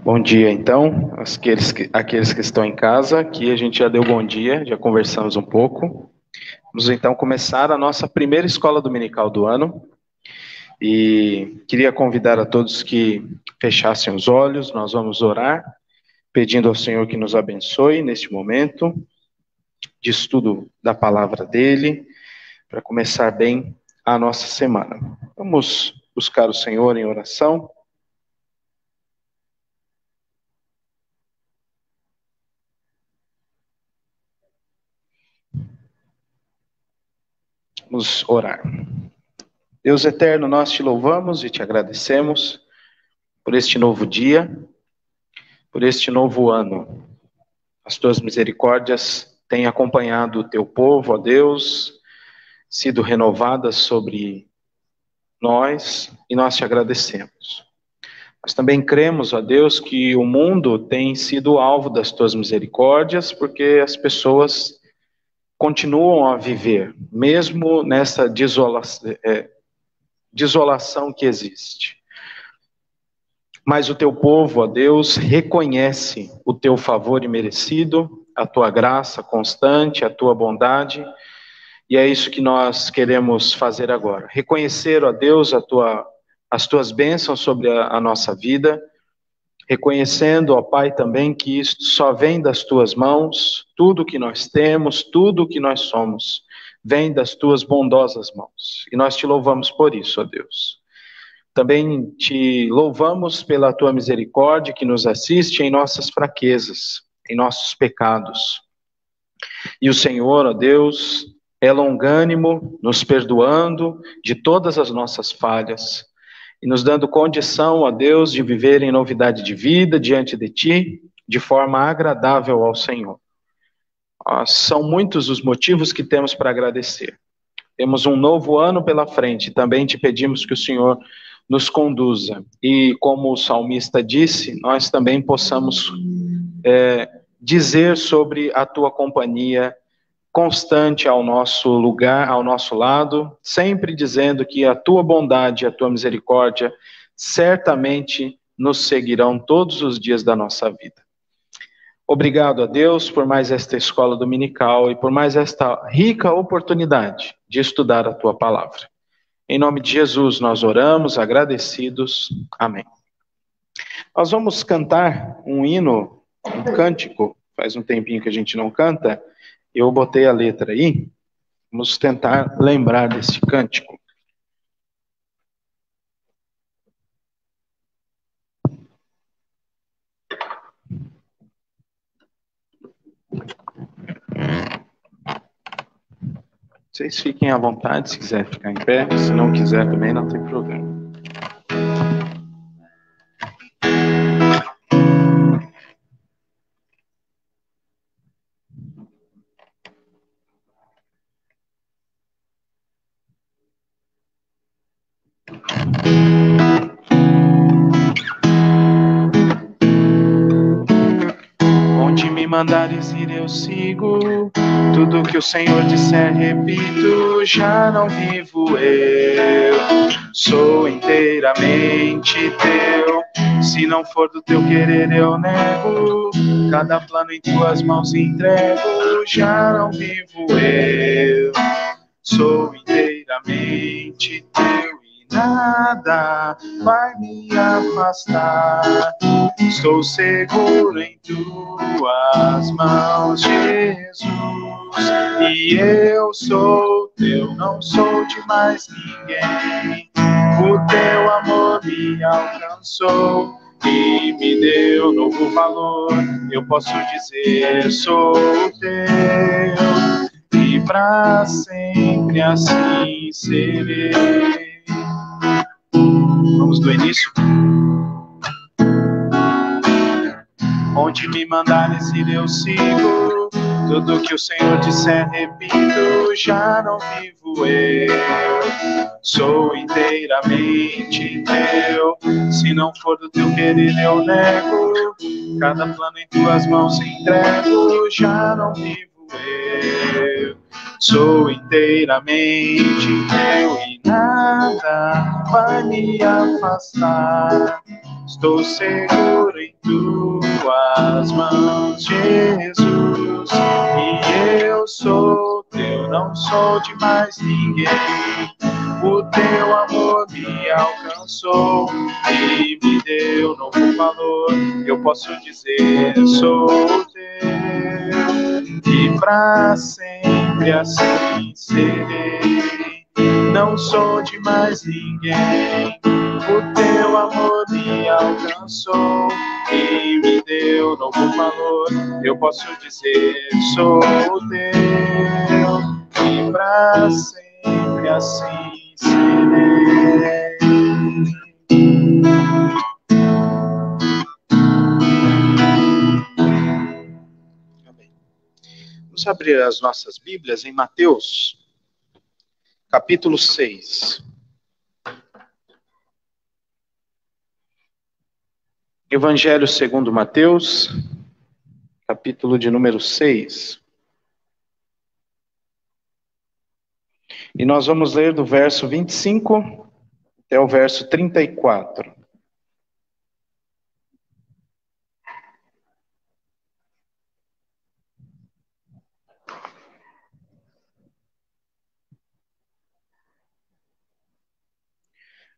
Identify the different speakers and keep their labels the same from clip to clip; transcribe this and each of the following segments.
Speaker 1: Bom dia, então, aqueles que estão em casa, aqui a gente já deu bom dia, já conversamos um pouco. Vamos então começar a nossa primeira escola dominical do ano e queria convidar a todos que fechassem os olhos, nós vamos orar, pedindo ao Senhor que nos abençoe neste momento de estudo da palavra dele, para começar bem a nossa semana. Vamos buscar o Senhor em oração. Vamos orar. Deus eterno, nós te louvamos e te agradecemos por este novo dia, por este novo ano. As tuas misericórdias têm acompanhado o teu povo, ó Deus, sido renovadas sobre nós e nós te agradecemos. Nós também cremos, ó Deus, que o mundo tem sido alvo das tuas misericórdias, porque as pessoas continuam a viver, mesmo nessa desolação que existe. Mas o teu povo, ó Deus, reconhece o teu favor imerecido, a tua graça constante, a tua bondade, e é isso que nós queremos fazer agora. Reconhecer, ó Deus, as tuas bênçãos sobre a nossa vida, reconhecendo, ó Pai, também que isto só vem das tuas mãos, tudo que nós temos, tudo que nós somos, vem das tuas bondosas mãos. E nós te louvamos por isso, ó Deus. Também te louvamos pela tua misericórdia que nos assiste em nossas fraquezas, em nossos pecados. E o Senhor, ó Deus, é longânimo, nos perdoando de todas as nossas falhas e nos dando condição, ó Deus, de viver em novidade de vida diante de ti, de forma agradável ao Senhor. São muitos os motivos que temos para agradecer. Temos um novo ano pela frente, também te pedimos que o Senhor nos conduza. E como o salmista disse, nós também possamos dizer sobre a tua companhia constante ao nosso lugar, ao nosso lado, sempre dizendo que a tua bondade e a tua misericórdia certamente nos seguirão todos os dias da nossa vida. Obrigado a Deus por mais esta escola dominical e por mais esta rica oportunidade de estudar a tua palavra. Em nome de Jesus nós oramos, agradecidos. Amém. Nós vamos cantar um hino, um cântico, faz um tempinho que a gente não canta, eu botei a letra aí, vamos tentar lembrar desse cântico. Vocês fiquem à vontade, se quiser ficar em pé, se não quiser também não tem problema. Onde me mandares ir eu sigo, tudo que o Senhor disser repito, já não vivo eu, sou inteiramente teu, se não for do teu querer eu nego, cada plano em tuas mãos entrego, já não vivo eu, sou inteiramente teu e nada vai me afastar. Estou seguro em tuas mãos, Jesus, e eu sou teu, não sou de mais ninguém. O teu amor me alcançou e me deu novo valor. Eu posso dizer, sou teu, e para sempre assim serei. Vamos do início. Onde me mandares ir eu sigo, tudo que o Senhor disser repito, já não vivo eu, sou inteiramente teu, se não for do teu querer eu nego, cada plano em tuas mãos entrego, já não vivo eu, sou inteiramente teu e nada vai me afastar. Estou seguro em tuas mãos, Jesus. E eu sou teu, não sou de mais ninguém. O teu amor me alcançou e me deu novo valor. Eu posso dizer, sou teu e pra sempre assim serei. Não sou de mais ninguém. O teu amor me alcançou e me deu novo valor. Eu posso dizer, sou teu e pra sempre assim serei. Amém. Vamos abrir as nossas Bíblias em Mateus, capítulo 6. Evangelho segundo Mateus, capítulo de número 6. E nós vamos ler do verso 25 até o verso 34.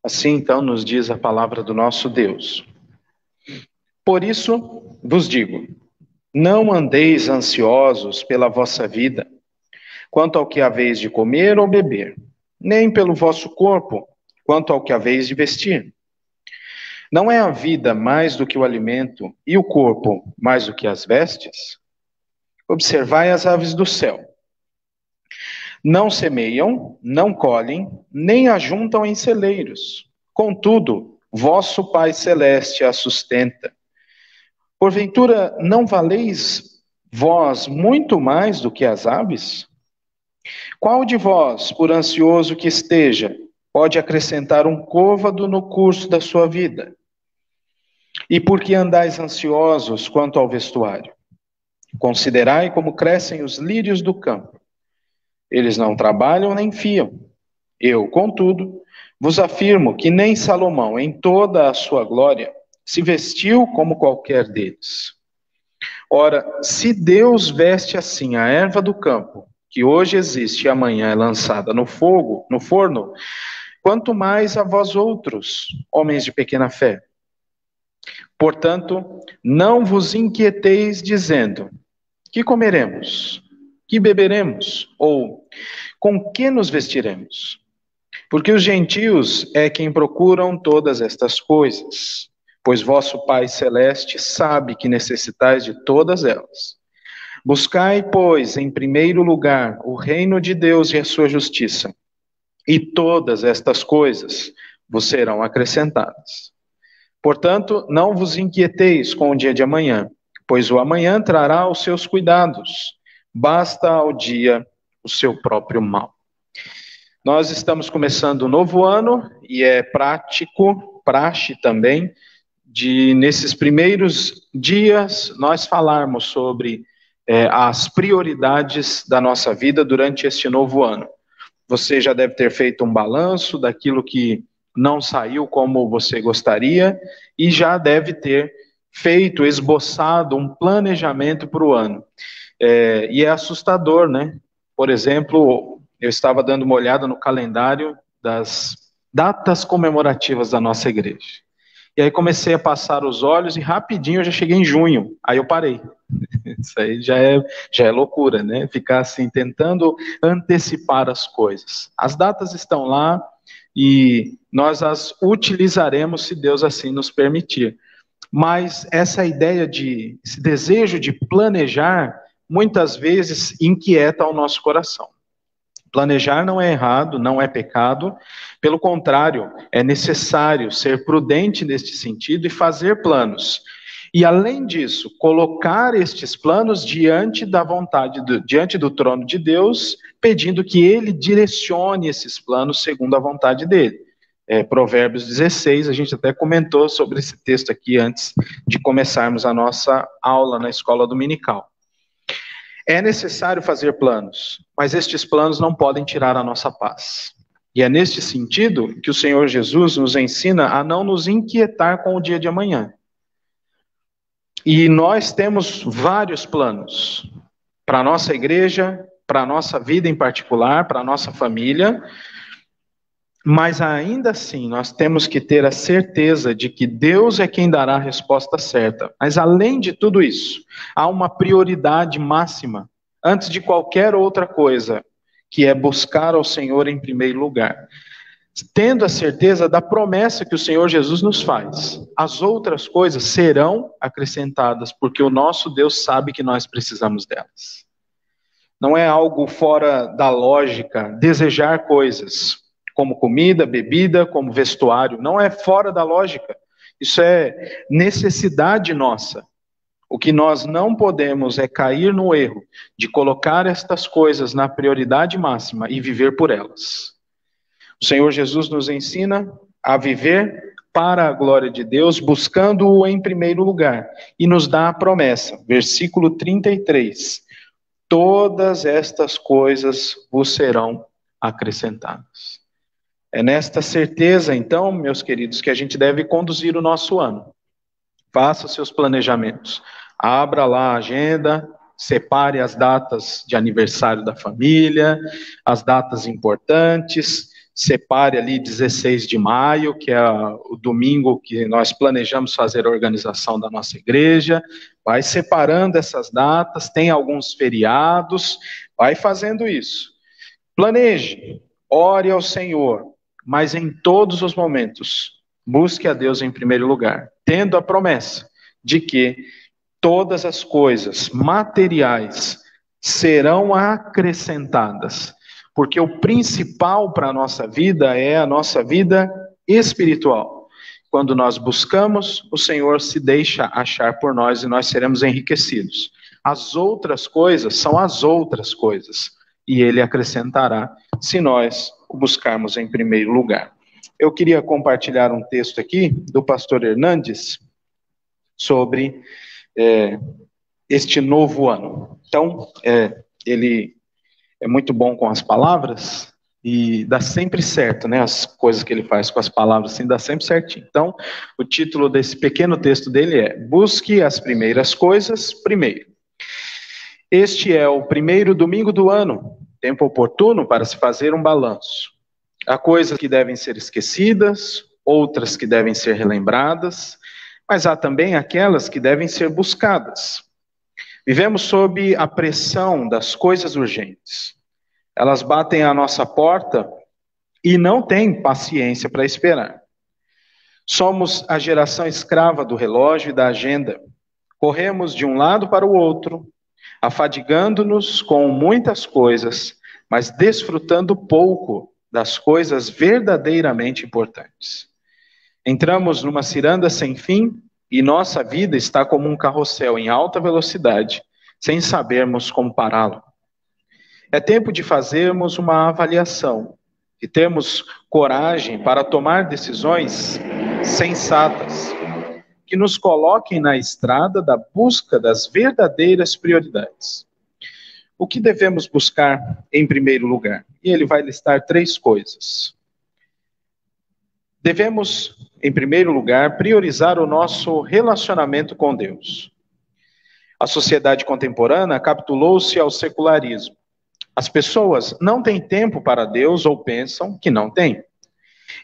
Speaker 1: Assim, então, nos diz a palavra do nosso Deus. Por isso vos digo, não andeis ansiosos pela vossa vida, quanto ao que haveis de comer ou beber, nem pelo vosso corpo, quanto ao que haveis de vestir. Não é a vida mais do que o alimento, e o corpo mais do que as vestes? Observai as aves do céu. Não semeiam, não colhem, nem ajuntam em celeiros. Contudo, vosso Pai Celeste a sustenta. Porventura, não valeis vós muito mais do que as aves? Qual de vós, por ansioso que esteja, pode acrescentar um côvado no curso da sua vida? E por que andais ansiosos quanto ao vestuário? Considerai como crescem os lírios do campo. Eles não trabalham nem fiam. Eu, contudo, vos afirmo que nem Salomão, em toda a sua glória, se vestiu como qualquer deles. Ora, se Deus veste assim a erva do campo, que hoje existe e amanhã é lançada no fogo, no forno, quanto mais a vós outros, homens de pequena fé. Portanto, não vos inquieteis dizendo, que comeremos? Que beberemos? Ou com que nos vestiremos? Porque os gentios é quem procuram todas estas coisas, pois vosso Pai Celeste sabe que necessitais de todas elas. Buscai, pois, em primeiro lugar o reino de Deus e a sua justiça, e todas estas coisas vos serão acrescentadas. Portanto, não vos inquieteis com o dia de amanhã, pois o amanhã trará os seus cuidados. Basta ao dia o seu próprio mal. Nós estamos começando um novo ano e é praxe também, nesses primeiros dias, nós falarmos sobre as prioridades da nossa vida durante este novo ano. Você já deve ter feito um balanço daquilo que não saiu como você gostaria e já deve ter feito, esboçado um planejamento para o ano. E é assustador, né? Por exemplo, eu estava dando uma olhada no calendário das datas comemorativas da nossa igreja. E aí comecei a passar os olhos e rapidinho eu já cheguei em junho. Aí eu parei. Isso aí já é loucura, né? Ficar assim, tentando antecipar as coisas. As datas estão lá e nós as utilizaremos se Deus assim nos permitir. Mas essa ideia esse desejo de planejar, muitas vezes inquieta o nosso coração. Planejar não é errado, não é pecado, pelo contrário, é necessário ser prudente neste sentido e fazer planos. E além disso, colocar estes planos diante da vontade, diante do trono de Deus, pedindo que Ele direcione esses planos segundo a vontade dele. Provérbios 16, a gente até comentou sobre esse texto aqui antes de começarmos a nossa aula na escola dominical. É necessário fazer planos, mas estes planos não podem tirar a nossa paz. E é neste sentido que o Senhor Jesus nos ensina a não nos inquietar com o dia de amanhã. E nós temos vários planos para a nossa igreja, para a nossa vida em particular, para a nossa família, mas ainda assim nós temos que ter a certeza de que Deus é quem dará a resposta certa. Mas além de tudo isso, há uma prioridade máxima, antes de qualquer outra coisa, que é buscar ao Senhor em primeiro lugar. Tendo a certeza da promessa que o Senhor Jesus nos faz. As outras coisas serão acrescentadas, porque o nosso Deus sabe que nós precisamos delas. Não é algo fora da lógica desejar coisas, como comida, bebida, como vestuário. Não é fora da lógica. Isso é necessidade nossa. O que nós não podemos é cair no erro de colocar estas coisas na prioridade máxima e viver por elas. O Senhor Jesus nos ensina a viver para a glória de Deus, buscando-o em primeiro lugar. E nos dá a promessa, versículo 33. Todas estas coisas vos serão acrescentadas. É nesta certeza, então, meus queridos, que a gente deve conduzir o nosso ano. Faça seus planejamentos. Abra lá a agenda, separe as datas de aniversário da família, as datas importantes. Separe ali 16 de maio, que é o domingo que nós planejamos fazer a organização da nossa igreja. Vai separando essas datas, tem alguns feriados, vai fazendo isso. Planeje, ore ao Senhor, mas em todos os momentos, busque a Deus em primeiro lugar, tendo a promessa de que todas as coisas materiais serão acrescentadas. Porque o principal para a nossa vida é a nossa vida espiritual. Quando nós buscamos, o Senhor se deixa achar por nós e nós seremos enriquecidos. As outras coisas são as outras coisas. E Ele acrescentará se nós o buscarmos em primeiro lugar. Eu queria compartilhar um texto aqui do pastor Hernandes sobre este novo ano. Então, ele é muito bom com as palavras e dá sempre certo, né? As coisas que ele faz com as palavras, assim, dá sempre certinho. Então, o título desse pequeno texto dele é Busque as primeiras coisas primeiro. Este é o primeiro domingo do ano, tempo oportuno para se fazer um balanço. Há coisas que devem ser esquecidas, outras que devem ser relembradas, mas há também aquelas que devem ser buscadas. Vivemos sob a pressão das coisas urgentes. Elas batem à nossa porta e não têm paciência para esperar. Somos a geração escrava do relógio e da agenda. Corremos de um lado para o outro, afadigando-nos com muitas coisas, mas desfrutando pouco das coisas verdadeiramente importantes. Entramos numa ciranda sem fim e nossa vida está como um carrossel em alta velocidade, sem sabermos como pará-lo. É tempo de fazermos uma avaliação e termos coragem para tomar decisões sensatas, que nos coloquem na estrada da busca das verdadeiras prioridades. O que devemos buscar em primeiro lugar? E ele vai listar 3 coisas. Devemos, em primeiro lugar, priorizar o nosso relacionamento com Deus. A sociedade contemporânea capitulou-se ao secularismo. As pessoas não têm tempo para Deus ou pensam que não têm.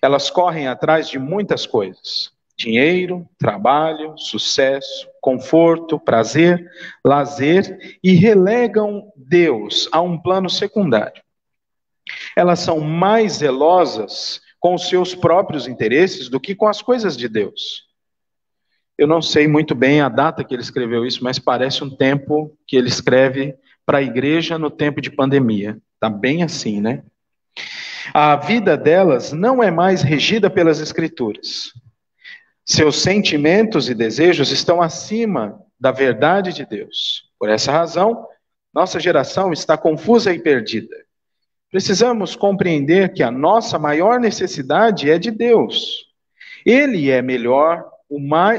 Speaker 1: Elas correm atrás de muitas coisas: dinheiro, trabalho, sucesso, conforto, prazer, lazer, e relegam Deus a um plano secundário. Elas são mais zelosas com os seus próprios interesses do que com as coisas de Deus. Eu não sei muito bem a data que ele escreveu isso, mas parece um tempo que ele escreve para a igreja no tempo de pandemia. Está bem assim, né? A vida delas não é mais regida pelas Escrituras. Seus sentimentos e desejos estão acima da verdade de Deus. Por essa razão, nossa geração está confusa e perdida. Precisamos compreender que a nossa maior necessidade é de Deus. Ele é melhor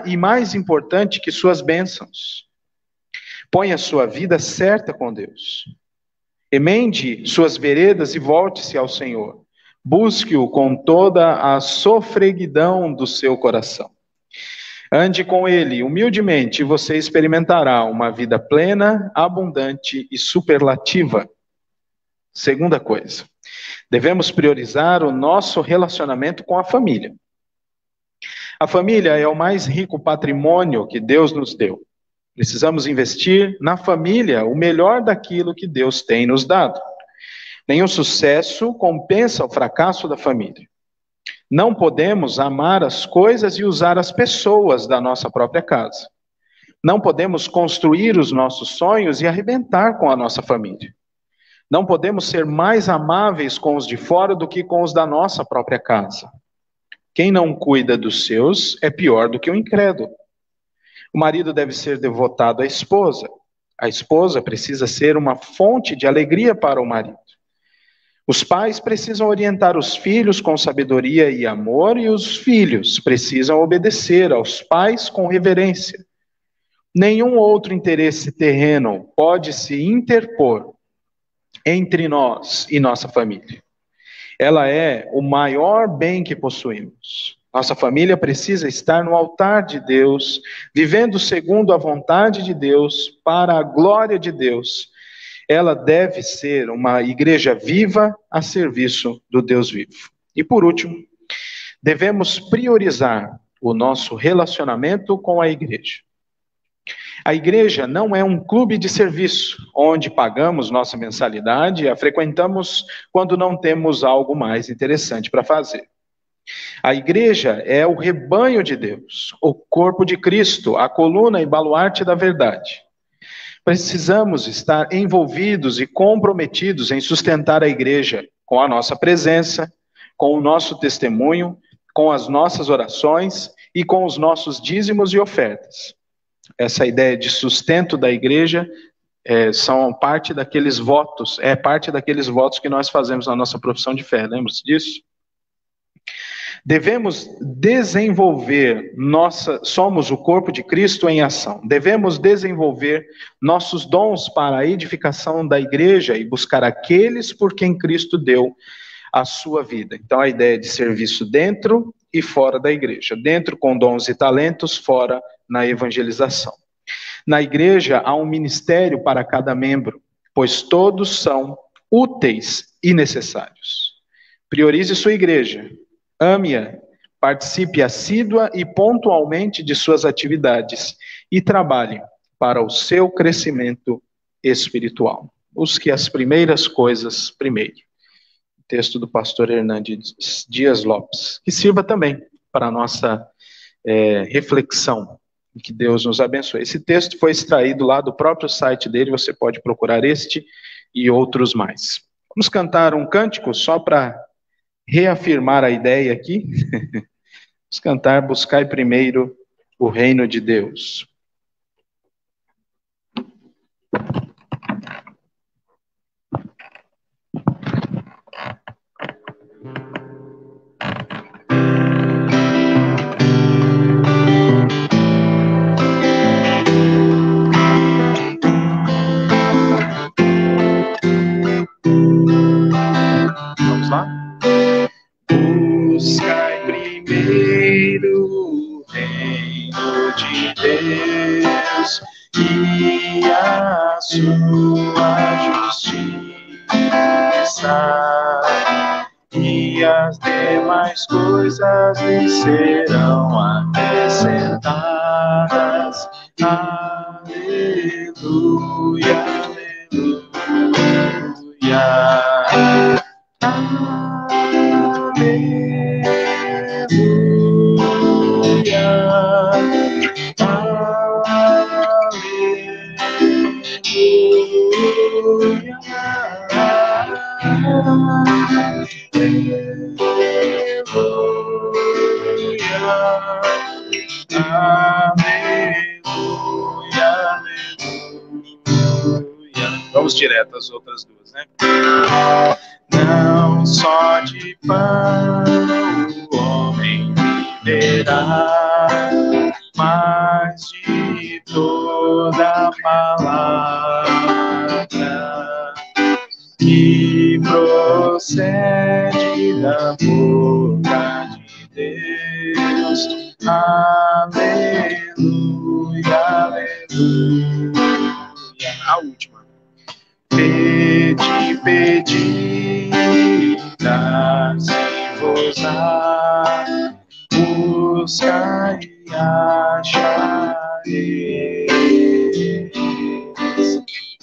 Speaker 1: e mais importante que suas bênçãos. Ponha sua vida certa com Deus. Emende suas veredas e volte-se ao Senhor. Busque-o com toda a sofreguidão do seu coração. Ande com ele humildemente e você experimentará uma vida plena, abundante e superlativa. Segunda coisa, devemos priorizar o nosso relacionamento com a família. A família é o mais rico patrimônio que Deus nos deu. Precisamos investir na família o melhor daquilo que Deus tem nos dado. Nenhum sucesso compensa o fracasso da família. Não podemos amar as coisas e usar as pessoas da nossa própria casa. Não podemos construir os nossos sonhos e arrebentar com a nossa família. Não podemos ser mais amáveis com os de fora do que com os da nossa própria casa. Quem não cuida dos seus é pior do que o incrédulo. O marido deve ser devotado à esposa. A esposa precisa ser uma fonte de alegria para o marido. Os pais precisam orientar os filhos com sabedoria e amor, e os filhos precisam obedecer aos pais com reverência. Nenhum outro interesse terreno pode se interpor entre nós e nossa família. Ela é o maior bem que possuímos. Nossa família precisa estar no altar de Deus, vivendo segundo a vontade de Deus, para a glória de Deus. Ela deve ser uma igreja viva a serviço do Deus vivo. E por último, devemos priorizar o nosso relacionamento com a igreja. A igreja não é um clube de serviço, onde pagamos nossa mensalidade e a frequentamos quando não temos algo mais interessante para fazer. A igreja é o rebanho de Deus, o corpo de Cristo, a coluna e baluarte da verdade. Precisamos estar envolvidos e comprometidos em sustentar a igreja com a nossa presença, com o nosso testemunho, com as nossas orações e com os nossos dízimos e ofertas. Essa ideia de sustento da igreja são parte daqueles votos, parte daqueles votos que nós fazemos na nossa profissão de fé, lembra-se disso? Devemos desenvolver somos o corpo de Cristo em ação. Devemos desenvolver nossos dons para a edificação da igreja e buscar aqueles por quem Cristo deu a sua vida. Então, a ideia de serviço dentro e fora da igreja. Dentro com dons e talentos, fora na evangelização. Na igreja há um ministério para cada membro, pois todos são úteis e necessários. Priorize sua igreja, ame-a, participe assídua e pontualmente de suas atividades e trabalhe para o seu crescimento espiritual. Busque as primeiras coisas primeiro. Texto do pastor Hernandes Dias Lopes, que sirva também para a nossa reflexão. Que Deus nos abençoe. Esse texto foi extraído lá do próprio site dele, você pode procurar este e outros mais. Vamos cantar um cântico só para reafirmar a ideia aqui. Vamos cantar Buscai primeiro o reino de Deus. Buscai primeiro o reino de Deus e a sua justiça, e as demais coisas lhe serão acrescentadas. Aleluia, aleluia. Vamos direto às outras duas, né? Não só de pão o homem viverá, mas de toda palavra que procede da boca de Deus. Aleluia, aleluia. A última. Pedi, pedi, dar-se-vos-á, buscai e achareis,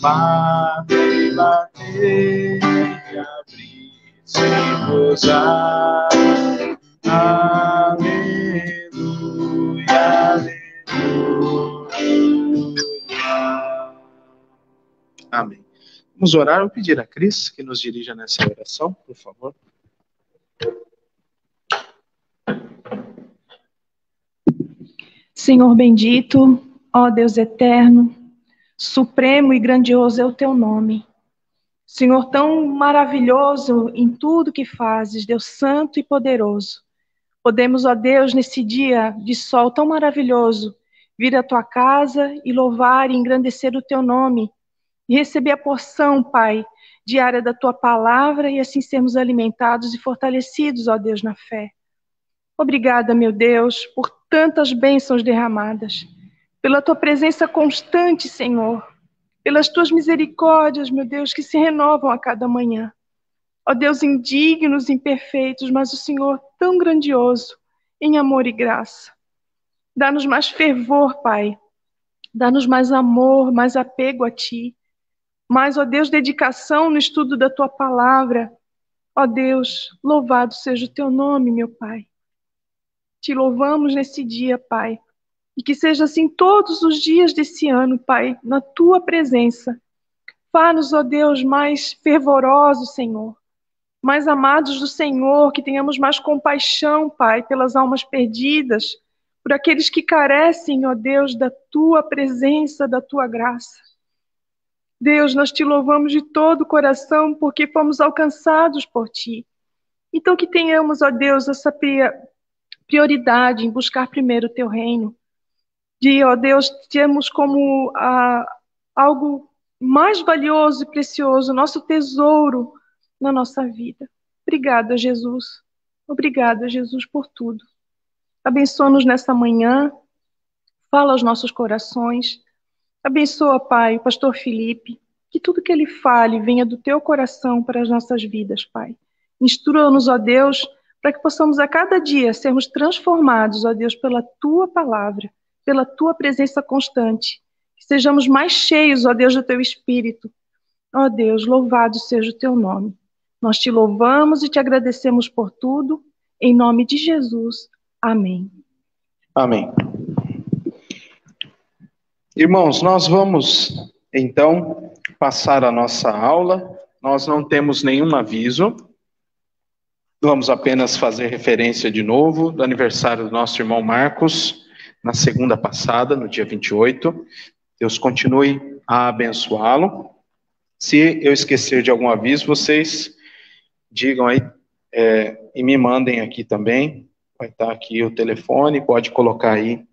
Speaker 1: batei, batei, e abri-se-vos-á. Aleluia, aleluia. Amém. Vamos orar ou pedir a Cris que nos dirija nessa oração, por favor.
Speaker 2: Senhor bendito, ó Deus eterno, supremo e grandioso é o teu nome. Senhor tão maravilhoso em tudo que fazes, Deus santo e poderoso. Podemos, ó Deus, nesse dia de sol tão maravilhoso, vir à tua casa e louvar e engrandecer o teu nome, e receber a porção, Pai, diária da tua palavra, e assim sermos alimentados e fortalecidos, ó Deus, na fé. Obrigada, meu Deus, por tantas bênçãos derramadas, pela tua presença constante, Senhor, pelas tuas misericórdias, meu Deus, que se renovam a cada manhã. Ó Deus, indignos, imperfeitos, mas o Senhor tão grandioso em amor e graça. Dá-nos mais fervor, Pai. Dá-nos mais amor, mais apego a Ti. Mais, ó Deus, dedicação no estudo da Tua palavra. Ó Deus, louvado seja o Teu nome, meu Pai. Te louvamos nesse dia, Pai. E que seja assim todos os dias desse ano, Pai, na Tua presença. Fá-nos, ó Deus, mais fervorosos, Senhor. Mais amados do Senhor, que tenhamos mais compaixão, Pai, pelas almas perdidas, por aqueles que carecem, ó Deus, da Tua presença, da Tua graça. Deus, nós te louvamos de todo o coração, porque fomos alcançados por Ti. Então que tenhamos, ó Deus, essa prioridade em buscar primeiro o Teu reino. De, ó Deus, termos como algo mais valioso e precioso, nosso tesouro na nossa vida. Obrigada, Jesus. Obrigada, Jesus, por tudo. Abençoa-nos nessa manhã. Fala aos nossos corações. Abençoa, Pai, o pastor Felipe. Que tudo que ele fale venha do teu coração para as nossas vidas, Pai. Instrua-nos, ó Deus, para que possamos a cada dia sermos transformados, ó Deus, pela tua palavra, pela tua presença constante. Que sejamos mais cheios, ó Deus, do teu Espírito. Ó Deus, louvado seja o teu nome. Nós te louvamos e te agradecemos por tudo. Em nome de Jesus. Amém.
Speaker 1: Amém. Irmãos, nós vamos, então, passar a nossa aula. Nós não temos nenhum aviso. Vamos apenas fazer referência de novo do aniversário do nosso irmão Marcos, na segunda passada, no dia 28. Deus continue a abençoá-lo. Se eu esquecer de algum aviso, vocês digam aí e me mandem aqui também. Vai estar aqui o telefone, pode colocar aí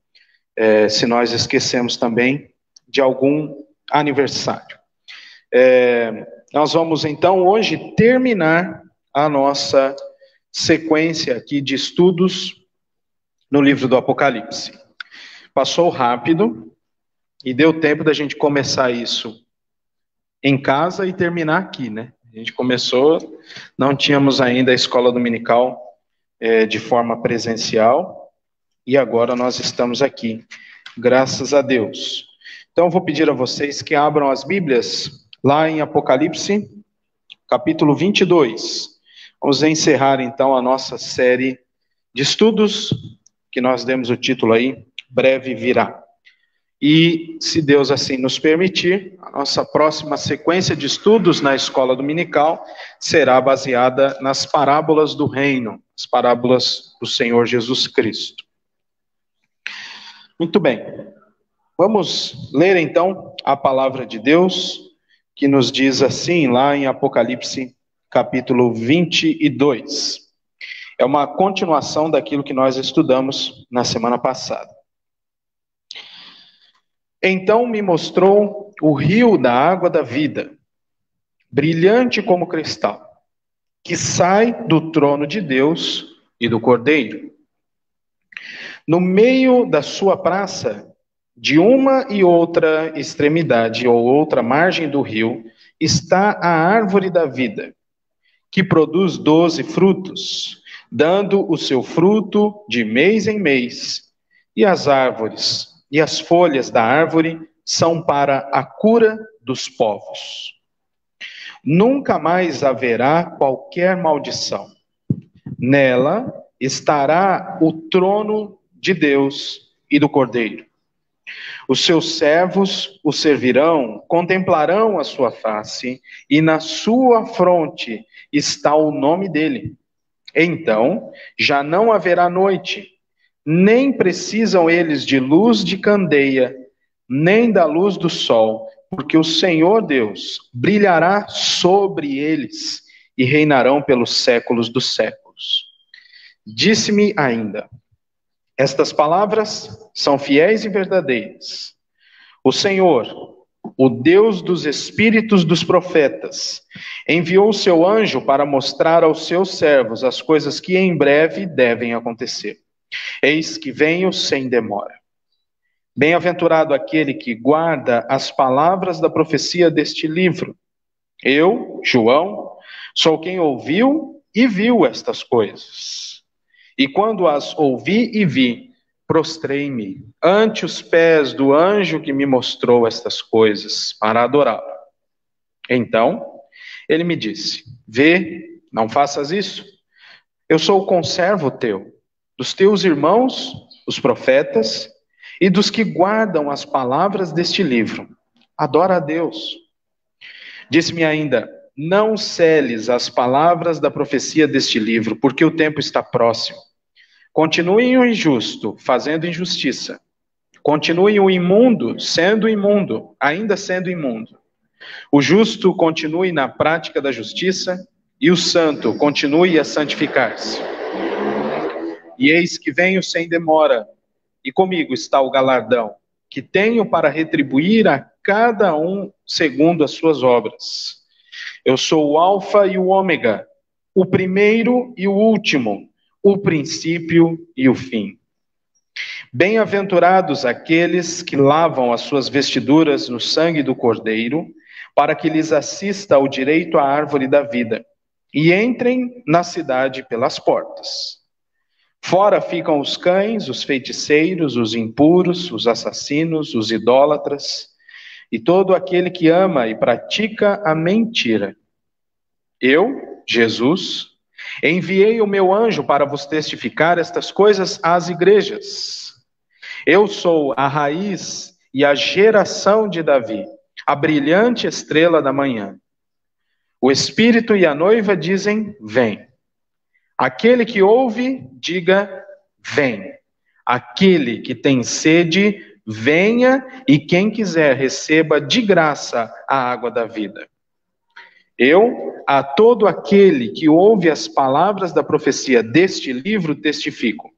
Speaker 1: se nós esquecemos também de algum aniversário. Nós vamos então hoje terminar a nossa sequência aqui de estudos no livro do Apocalipse. Passou rápido e deu tempo da gente começar isso em casa e terminar aqui, né? A gente começou, não tínhamos ainda a escola dominical de forma presencial, e agora nós estamos aqui, graças a Deus. Então, eu vou pedir a vocês que abram as Bíblias, lá em Apocalipse, capítulo 22. Vamos encerrar, então, a nossa série de estudos, que nós demos o título aí, Breve Virá. E, se Deus assim nos permitir, a nossa próxima sequência de estudos na escola dominical será baseada nas parábolas do reino, as parábolas do Senhor Jesus Cristo. Muito bem. Vamos ler então a palavra de Deus, que nos diz assim, lá em Apocalipse, capítulo 22. É uma continuação daquilo que nós estudamos na semana passada. Então me mostrou o rio da água da vida, brilhante como cristal, que sai do trono de Deus e do Cordeiro. No meio da sua praça, de uma e outra extremidade ou outra margem do rio, está a árvore da vida, que produz 12 frutos, dando o seu fruto de mês em mês. E as árvores e as folhas da árvore são para a cura dos povos. Nunca mais haverá qualquer maldição. Nela estará o trono de Deus e do Cordeiro. Os seus servos o servirão, contemplarão a sua face, e na sua fronte está o nome dele. Então, já não haverá noite, nem precisam eles de luz de candeia, nem da luz do sol, porque o Senhor Deus brilhará sobre eles e reinarão pelos séculos dos séculos. Disse-me ainda: estas palavras são fiéis e verdadeiras. O Senhor, o Deus dos espíritos dos profetas, enviou o seu anjo para mostrar aos seus servos as coisas que em breve devem acontecer. Eis que venho sem demora. Bem-aventurado aquele que guarda as palavras da profecia deste livro. Eu, João, sou quem ouviu e viu estas coisas. E quando as ouvi e vi, prostrei-me ante os pés do anjo que me mostrou estas coisas, para adorá-lo. Então, ele me disse: vê, não faças isso. Eu sou o conservo teu, dos teus irmãos, os profetas, e dos que guardam as palavras deste livro. Adora a Deus. Disse-me ainda: não celes as palavras da profecia deste livro, porque o tempo está próximo. Continue o injusto, fazendo injustiça. Continue o imundo, sendo imundo, ainda sendo imundo. O justo continue na prática da justiça, e o santo continue a santificar-se. E eis que venho sem demora, e comigo está o galardão, que tenho para retribuir a cada um segundo as suas obras. Eu sou o Alfa e o Ômega, o primeiro e o último, o princípio e o fim. Bem-aventurados aqueles que lavam as suas vestiduras no sangue do Cordeiro, para que lhes assista o direito à árvore da vida, e entrem na cidade pelas portas. Fora ficam os cães, os feiticeiros, os impuros, os assassinos, os idólatras, e todo aquele que ama e pratica a mentira. Eu, Jesus, enviei o meu anjo para vos testificar estas coisas às igrejas. Eu sou a raiz e a geração de Davi, a brilhante estrela da manhã. O Espírito e a noiva dizem: vem. Aquele que ouve, diga: vem. Aquele que tem sede, venha, e quem quiser receba de graça a água da vida. Eu, a todo aquele que ouve as palavras da profecia deste livro, testifico: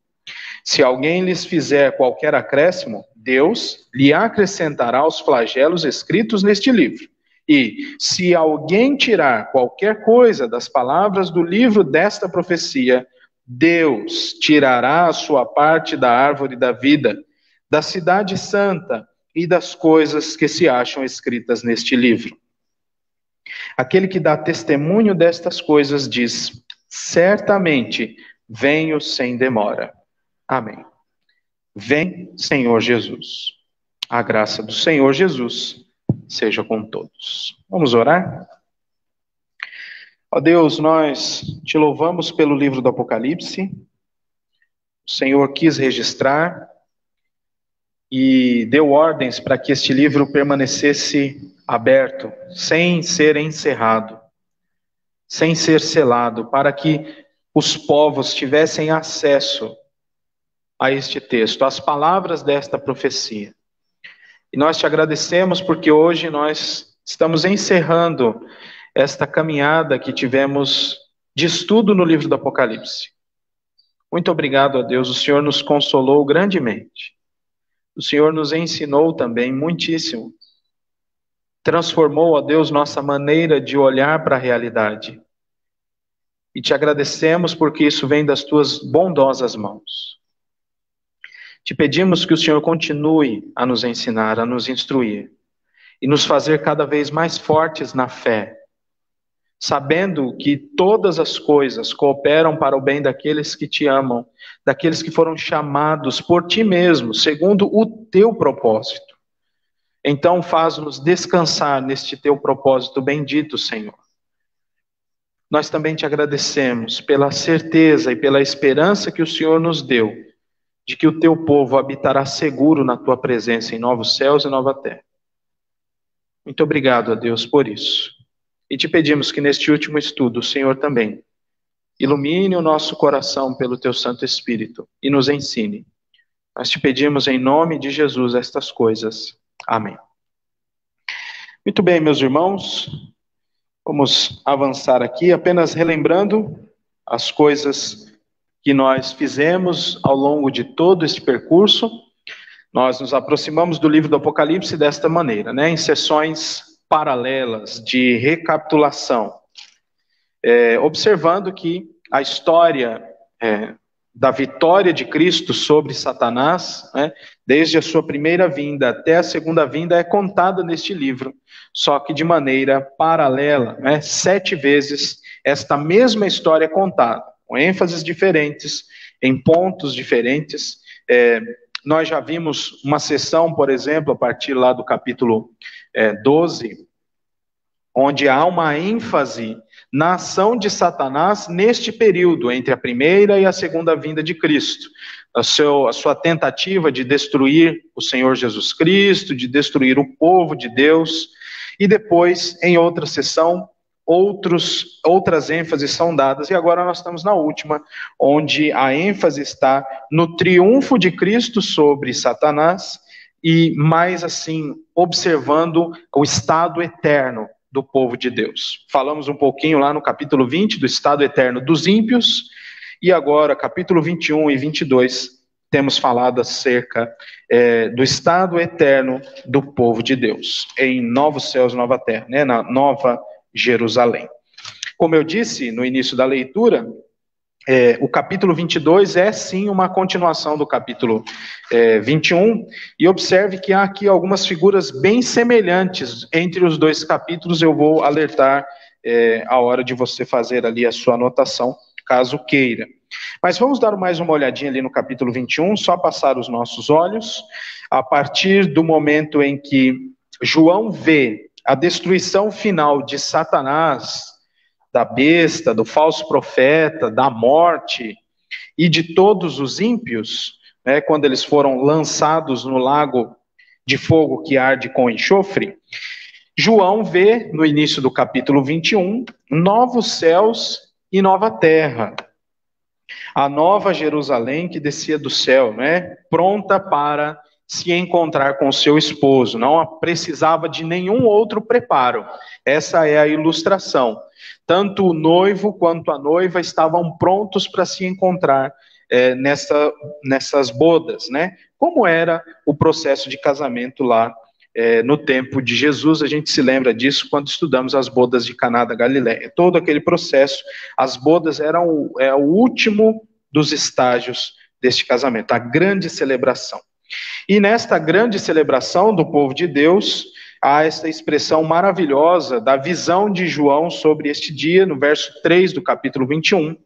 Speaker 1: se alguém lhes fizer qualquer acréscimo, Deus lhe acrescentará os flagelos escritos neste livro. E, se alguém tirar qualquer coisa das palavras do livro desta profecia, Deus tirará a sua parte da árvore da vida, da cidade santa e das coisas que se acham escritas neste livro. Aquele que dá testemunho destas coisas diz: certamente venho sem demora. Amém. Vem, Senhor Jesus. A graça do Senhor Jesus seja com todos. Vamos orar? Ó Deus, nós te louvamos pelo livro do Apocalipse. O Senhor quis registrar e deu ordens para que este livro permanecesse aberto, sem ser encerrado, sem ser selado, para que os povos tivessem acesso a este texto, às palavras desta profecia. E nós te agradecemos porque hoje nós estamos encerrando esta caminhada que tivemos de estudo no livro do Apocalipse. Muito obrigado a Deus, o Senhor nos consolou grandemente. O Senhor nos ensinou também muitíssimo. Transformou, ó Deus, nossa maneira de olhar para a realidade. e te agradecemos porque isso vem das tuas bondosas mãos. Te pedimos que o Senhor continue a nos ensinar, a nos instruir e nos fazer cada vez mais fortes na fé, sabendo que todas as coisas cooperam para o bem daqueles que te amam, daqueles que foram chamados por ti mesmo, segundo o teu propósito. Então, faz-nos descansar neste teu propósito bendito, Senhor. Nós também te agradecemos pela certeza e pela esperança que o Senhor nos deu, de que o teu povo habitará seguro na tua presença em novos céus e nova terra. Muito obrigado a Deus por isso. E te pedimos que neste último estudo o Senhor também ilumine o nosso coração pelo teu Santo Espírito e nos ensine. Nós te pedimos em nome de Jesus estas coisas. Amém. Muito bem, meus irmãos, vamos avançar aqui, apenas relembrando as coisas que nós fizemos ao longo de todo este percurso. Nós nos aproximamos do livro do Apocalipse desta maneira, em sessões paralelas de recapitulação, observando que a história da vitória de Cristo sobre Satanás, desde a sua primeira vinda até a segunda vinda, é contada neste livro, só que de maneira paralela, 7 vezes esta mesma história é contada, com ênfases diferentes, em pontos diferentes. Nós já vimos uma sessão, por exemplo, a partir lá do capítulo 12, onde há uma ênfase na ação de Satanás neste período, entre a primeira e a segunda vinda de Cristo. A sua tentativa de destruir o Senhor Jesus Cristo, de destruir o povo de Deus, e depois, em outra sessão, outras ênfases são dadas, e agora nós estamos na última, onde a ênfase está no triunfo de Cristo sobre Satanás, e mais assim, observando o estado eterno do povo de Deus. Falamos um pouquinho lá no capítulo 20 do estado eterno dos ímpios, e agora capítulo 21 e 22 temos falado acerca do estado eterno do povo de Deus, em novos céus e nova terra, na nova Jerusalém. Como eu disse no início da leitura, o capítulo 22 é sim uma continuação do capítulo 21, e observe que há aqui algumas figuras bem semelhantes entre os dois capítulos. Eu vou alertar a hora de você fazer ali a sua anotação, caso queira. Mas vamos dar mais uma olhadinha ali no capítulo 21, só passar os nossos olhos, a partir do momento em que João vê a destruição final de Satanás, da besta, do falso profeta, da morte e de todos os ímpios, quando eles foram lançados no lago de fogo que arde com enxofre, João vê, no início do capítulo 21, novos céus e nova terra. A nova Jerusalém que descia do céu, pronta para se encontrar com seu esposo, não precisava de nenhum outro preparo. Essa é a ilustração. Tanto o quanto a noiva estavam prontos para se encontrar nessas bodas, Como era o processo de casamento lá no tempo de Jesus. A gente se lembra disso quando estudamos as bodas de Caná da Galileia. Todo aquele processo, as bodas eram o último dos estágios deste casamento, a grande celebração. E nesta grande celebração do povo de Deus, há esta expressão maravilhosa da visão de João sobre este dia, no verso 3 do capítulo 21.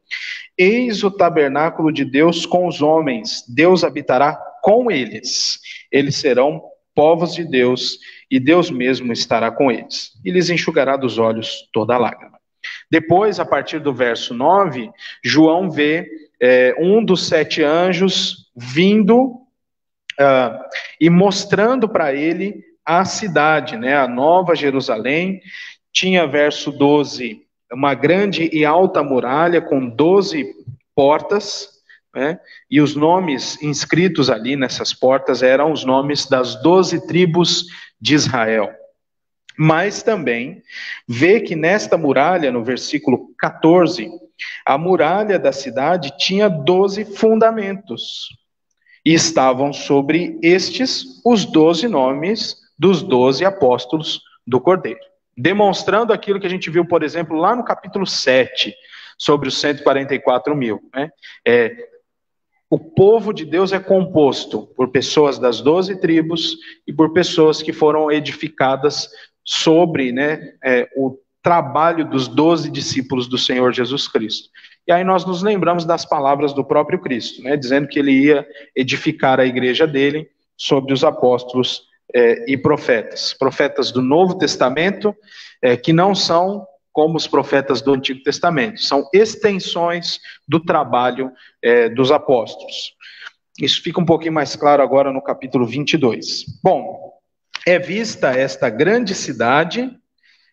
Speaker 1: Eis o tabernáculo de Deus com os homens, Deus habitará com eles. Eles serão povos de Deus, e Deus mesmo estará com eles. E lhes enxugará dos olhos toda a lágrima. Depois, a partir do verso 9, João vê um dos 7 anjos vindo e mostrando para ele a cidade, a nova Jerusalém. Tinha, verso 12, uma grande e alta muralha com 12 portas, e os nomes inscritos ali nessas portas eram os nomes das 12 tribos de Israel. Mas também vê que nesta muralha, no versículo 14, a muralha da cidade tinha 12 fundamentos, e estavam sobre estes os 12 nomes dos 12 apóstolos do Cordeiro. demonstrando aquilo que a gente viu, por exemplo, lá no capítulo 7, sobre os 144 mil. Né? O povo de Deus é composto por pessoas das 12 tribos e por pessoas que foram edificadas sobre, né, o trabalho dos 12 discípulos do Senhor Jesus Cristo. E aí nós nos lembramos das palavras do próprio Cristo, né, dizendo que ele ia edificar a igreja dele sobre os apóstolos e profetas do Novo Testamento, que não são como os profetas do Antigo Testamento, são extensões do trabalho dos apóstolos. Isso fica um pouquinho mais claro agora no capítulo 22. Bom, é vista esta grande cidade,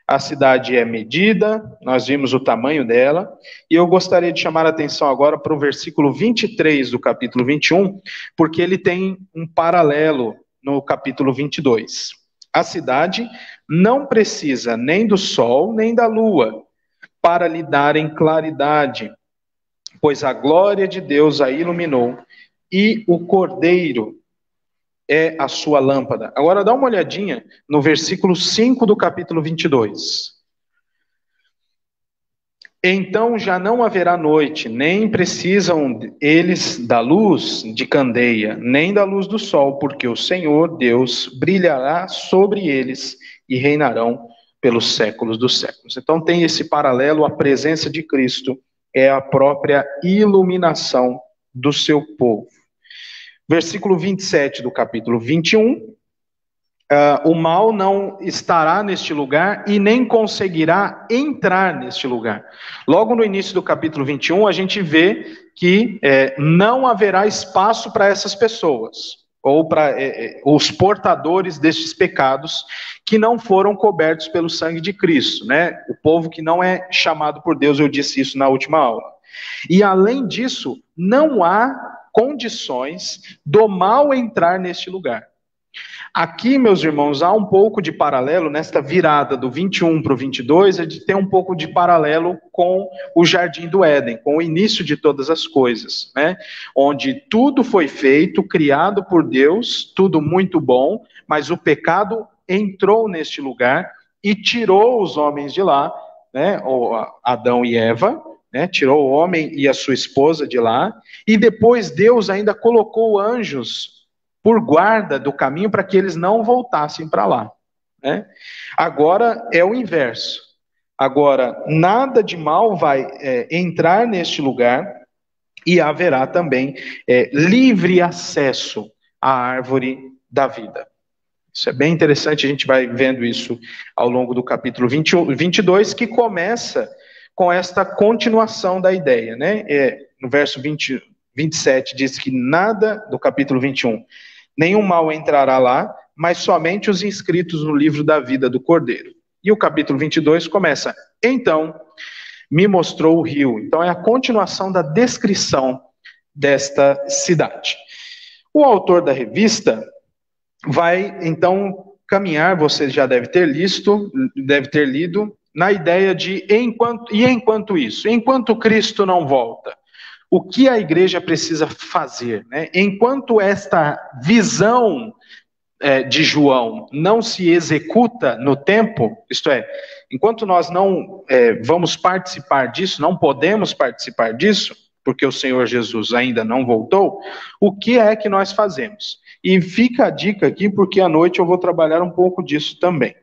Speaker 1: a cidade é medida, nós vimos o tamanho dela, e eu gostaria de chamar a atenção agora para o versículo 23 do capítulo 21, porque ele tem um paralelo no capítulo 22. A cidade não precisa nem do sol nem da lua para lhe darem claridade, pois a glória de Deus a iluminou e o Cordeiro é a sua lâmpada. Agora dá uma olhadinha no versículo 5 do capítulo 22. Então já não haverá noite, nem precisam eles da luz de candeia, nem da luz do sol, porque o Senhor Deus brilhará sobre eles e reinarão pelos séculos dos séculos. Então tem esse paralelo, a presença de Cristo é a própria iluminação do seu povo. Versículo 27 do capítulo 21, o mal não estará neste lugar e nem conseguirá entrar neste lugar. Logo no início do capítulo 21, a gente vê que não haverá espaço para essas pessoas, ou para os portadores destes pecados que não foram cobertos pelo sangue de Cristo, né? O povo que não é chamado por Deus, eu disse isso na última aula. E além disso, não há condições do mal entrar neste lugar. Aqui, meus irmãos, há um pouco de paralelo, nesta virada do 21 para o 22, a gente tem um pouco de paralelo com o Jardim do Éden, com o início de todas as coisas, né? Onde tudo foi feito, criado por Deus, tudo muito bom, mas o pecado entrou neste lugar e tirou os homens de lá, né? Adão e Eva, né? Tirou o homem e a sua esposa de lá, e depois Deus ainda colocou anjos por guarda do caminho para que eles não voltassem para lá. Né? Agora é o inverso. Agora, nada de mal vai entrar neste lugar e haverá também livre acesso à árvore da vida. Isso é bem interessante, a gente vai vendo isso ao longo do capítulo 22, que começa com esta continuação da ideia. Né? No verso 27 diz que nada, do capítulo 21, nenhum mal entrará lá, mas somente os inscritos no livro da vida do Cordeiro. E o capítulo 22 começa, então me mostrou o rio. Então é a continuação da descrição desta cidade. O autor da revista vai então caminhar, você já deve ter lido, na ideia de enquanto isso, enquanto Cristo não volta, o que a igreja precisa fazer, né? Enquanto esta visão de João não se executa no tempo, isto é, enquanto nós não vamos participar disso, não podemos participar disso, porque o Senhor Jesus ainda não voltou, o que é que nós fazemos? E fica a dica aqui, porque à noite eu vou trabalhar um pouco disso também.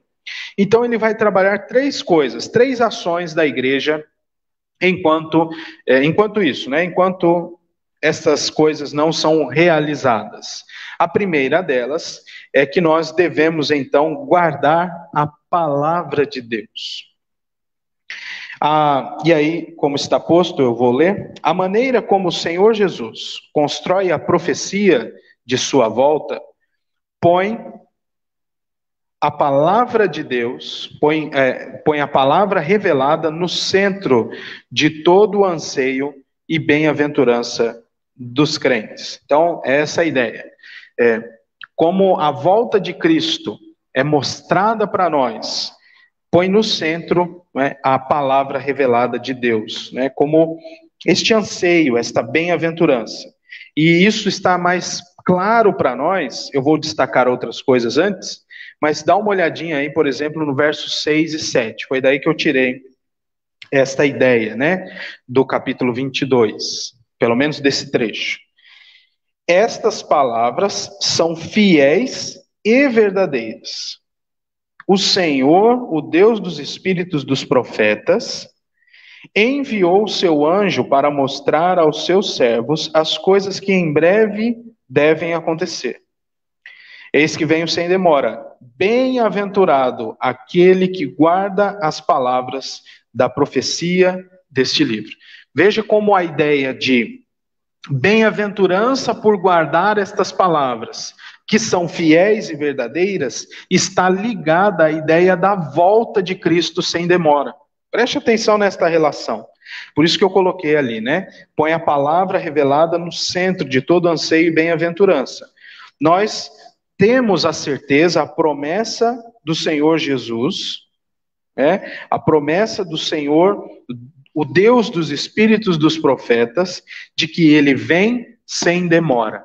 Speaker 1: Então ele vai trabalhar três coisas, três ações da igreja enquanto isso, né? Enquanto essas coisas não são realizadas. A primeira delas é que nós devemos, então, guardar a palavra de Deus. E aí, como está posto, eu vou ler. A maneira como o Senhor Jesus constrói a profecia de sua volta, põe a palavra de Deus, põe a palavra revelada no centro de todo o anseio e bem-aventurança dos crentes. Então, essa é a ideia. Como a volta de Cristo é mostrada para nós, põe no centro, né, a palavra revelada de Deus, né, como este anseio, esta bem-aventurança. E isso está mais claro para nós, eu vou destacar outras coisas antes, mas dá uma olhadinha aí, por exemplo, no versos 6 e 7. Foi daí que eu tirei esta ideia, né, do capítulo 22, pelo menos desse trecho. Estas palavras são fiéis e verdadeiras. O Senhor, o Deus dos espíritos dos profetas, enviou o seu anjo para mostrar aos seus servos as coisas que em breve devem acontecer. Eis que venho sem demora. Bem-aventurado aquele que guarda as palavras da profecia deste livro. Veja como a ideia de bem-aventurança por guardar estas palavras, que são fiéis e verdadeiras, está ligada à ideia da volta de Cristo sem demora. Preste atenção nesta relação. Por isso que eu coloquei ali, né? Põe a palavra revelada no centro de todo anseio e bem-aventurança. Nós temos a certeza, a promessa do Senhor Jesus, a promessa do Senhor, o Deus dos espíritos dos profetas, de que ele vem sem demora.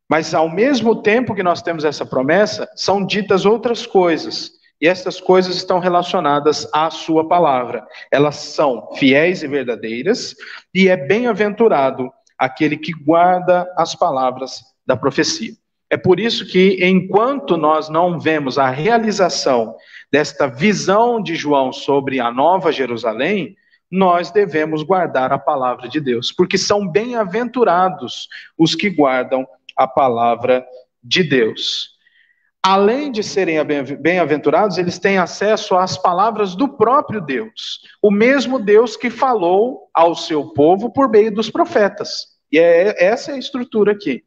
Speaker 1: Mas ao mesmo tempo que nós temos essa promessa, são ditas outras coisas. E essas coisas estão relacionadas à sua palavra. Elas são fiéis e verdadeiras, e é bem-aventurado aquele que guarda as palavras da profecia. É por isso que, enquanto nós não vemos a realização desta visão de João sobre a Nova Jerusalém, nós devemos guardar a palavra de Deus, porque são bem-aventurados os que guardam a palavra de Deus. Além de serem bem-aventurados, eles têm acesso às palavras do próprio Deus, o mesmo Deus que falou ao seu povo por meio dos profetas. E essa é a estrutura aqui.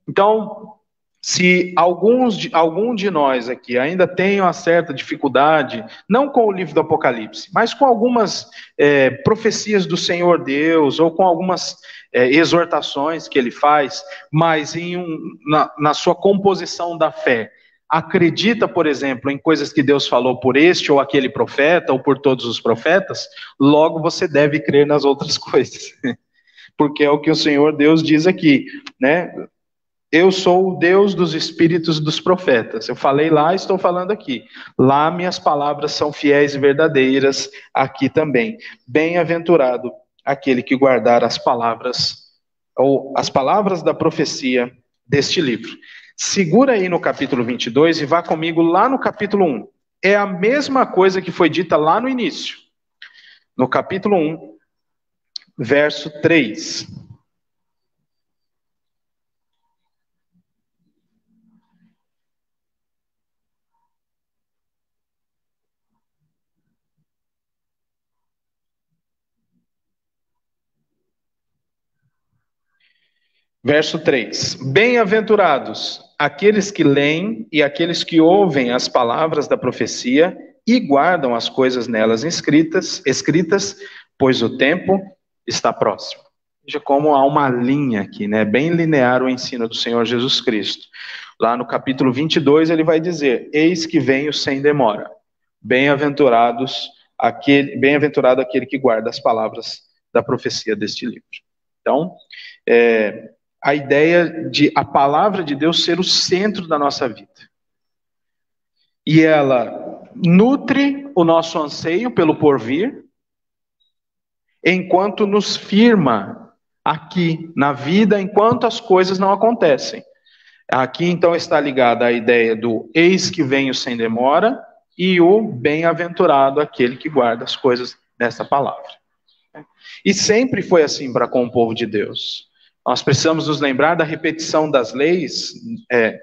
Speaker 1: Então, se algum de nós aqui ainda tem uma certa dificuldade, não com o livro do Apocalipse, mas com algumas profecias do Senhor Deus, ou com algumas exortações que ele faz, mas na sua composição da fé, acredita, por exemplo, em coisas que Deus falou por este ou aquele profeta, ou por todos os profetas, logo você deve crer nas outras coisas. Porque é o que o Senhor Deus diz aqui, né? Eu sou o Deus dos espíritos dos profetas. Eu falei lá, estou falando aqui. Lá minhas palavras são fiéis e verdadeiras, aqui também. Bem-aventurado aquele que guardar as palavras, ou as palavras da profecia deste livro. Segura aí no capítulo 22 e vá comigo lá no capítulo 1. É a mesma coisa que foi dita lá no início. No capítulo 1, verso 3. Verso 3. Bem-aventurados aqueles que leem e aqueles que ouvem as palavras da profecia e guardam as coisas nelas escritas, pois o tempo está próximo. Veja como há uma linha aqui, né? Bem linear o ensino do Senhor Jesus Cristo. Lá no capítulo 22 ele vai dizer: eis que venho sem demora. Bem-aventurado aquele que guarda as palavras da profecia deste livro. Então, a ideia de a palavra de Deus ser o centro da nossa vida. E ela nutre o nosso anseio pelo porvir, enquanto nos firma aqui na vida, enquanto as coisas não acontecem. Aqui então está ligada a ideia do eis que venho sem demora e o bem-aventurado aquele que guarda as coisas dessa palavra. E sempre foi assim para com o povo de Deus. Nós precisamos nos lembrar da repetição das leis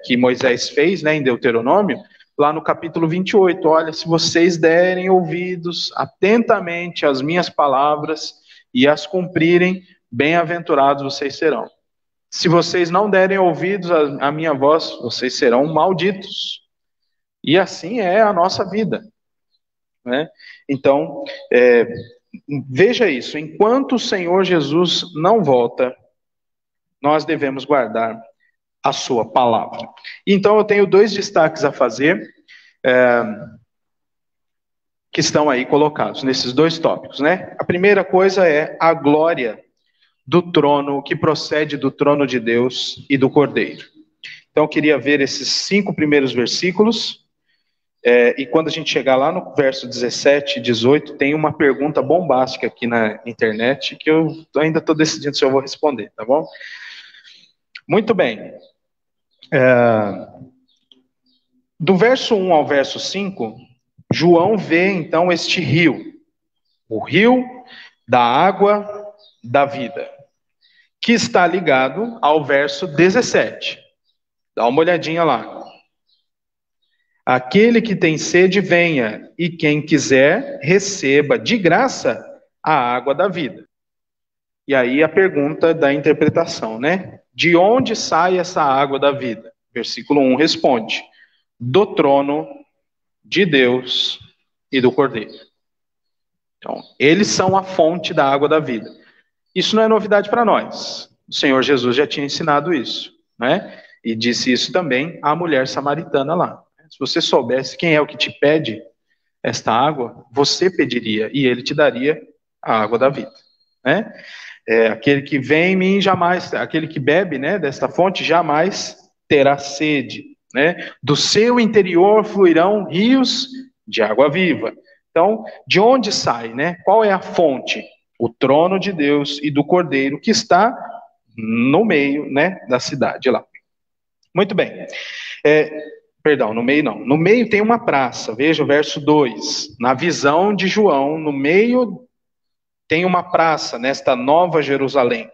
Speaker 1: que Moisés fez, né, em Deuteronômio, lá no capítulo 28. Olha, se vocês derem ouvidos atentamente às minhas palavras e as cumprirem, bem-aventurados vocês serão. Se vocês não derem ouvidos à minha voz, vocês serão malditos. E assim é a nossa vida, né? Então, veja isso, enquanto o Senhor Jesus não volta, nós devemos guardar a sua palavra. Então eu tenho 2 destaques a fazer, que estão aí colocados nesses 2 tópicos, né? A primeira coisa é a glória do trono, que procede do trono de Deus e do Cordeiro. Então, eu queria ver esses 5 primeiros versículos, e quando a gente chegar lá no verso 17 e 18, tem uma pergunta bombástica aqui na internet, que eu ainda estou decidindo se eu vou responder, tá bom? Muito bem. Do verso 1 ao verso 5, João vê, então, este rio, o rio da água da vida, que está ligado ao verso 17. Dá uma olhadinha lá. Aquele que tem sede, venha, e quem quiser, receba de graça a água da vida. E aí a pergunta da interpretação, né? De onde sai essa água da vida? Versículo 1 responde: do trono de Deus e do Cordeiro. Então, eles são a fonte da água da vida. Isso não é novidade para nós. O Senhor Jesus já tinha ensinado isso, né? E disse isso também à mulher samaritana lá. Se você soubesse quem é o que te pede esta água, você pediria e ele te daria a água da vida, né? Aquele que vem em mim jamais, aquele que bebe, né, desta fonte jamais terá sede, né? Do seu interior fluirão rios de água viva. Então, de onde sai, né? Qual é a fonte? O trono de Deus e do Cordeiro, que está no meio, né, da cidade lá. Muito bem. Perdão, no meio não. No meio tem uma praça. Veja o verso 2. Na visão de João, no meio tem uma praça, nesta nova Jerusalém.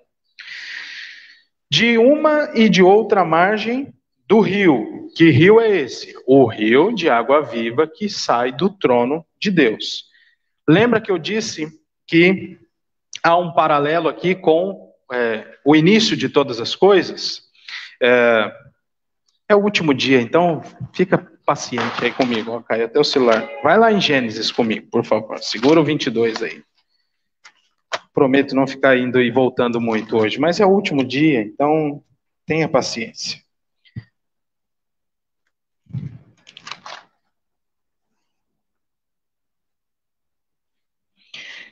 Speaker 1: De uma e de outra margem do rio. Que rio é esse? O rio de água viva que sai do trono de Deus. Lembra que eu disse que há um paralelo aqui com o início de todas as coisas? É o último dia, então fica paciente aí comigo. Ó, cai até o celular. Vai lá em Gênesis comigo, por favor. Segura o 22 aí. Prometo não ficar indo e voltando muito hoje, mas é o último dia, então tenha paciência.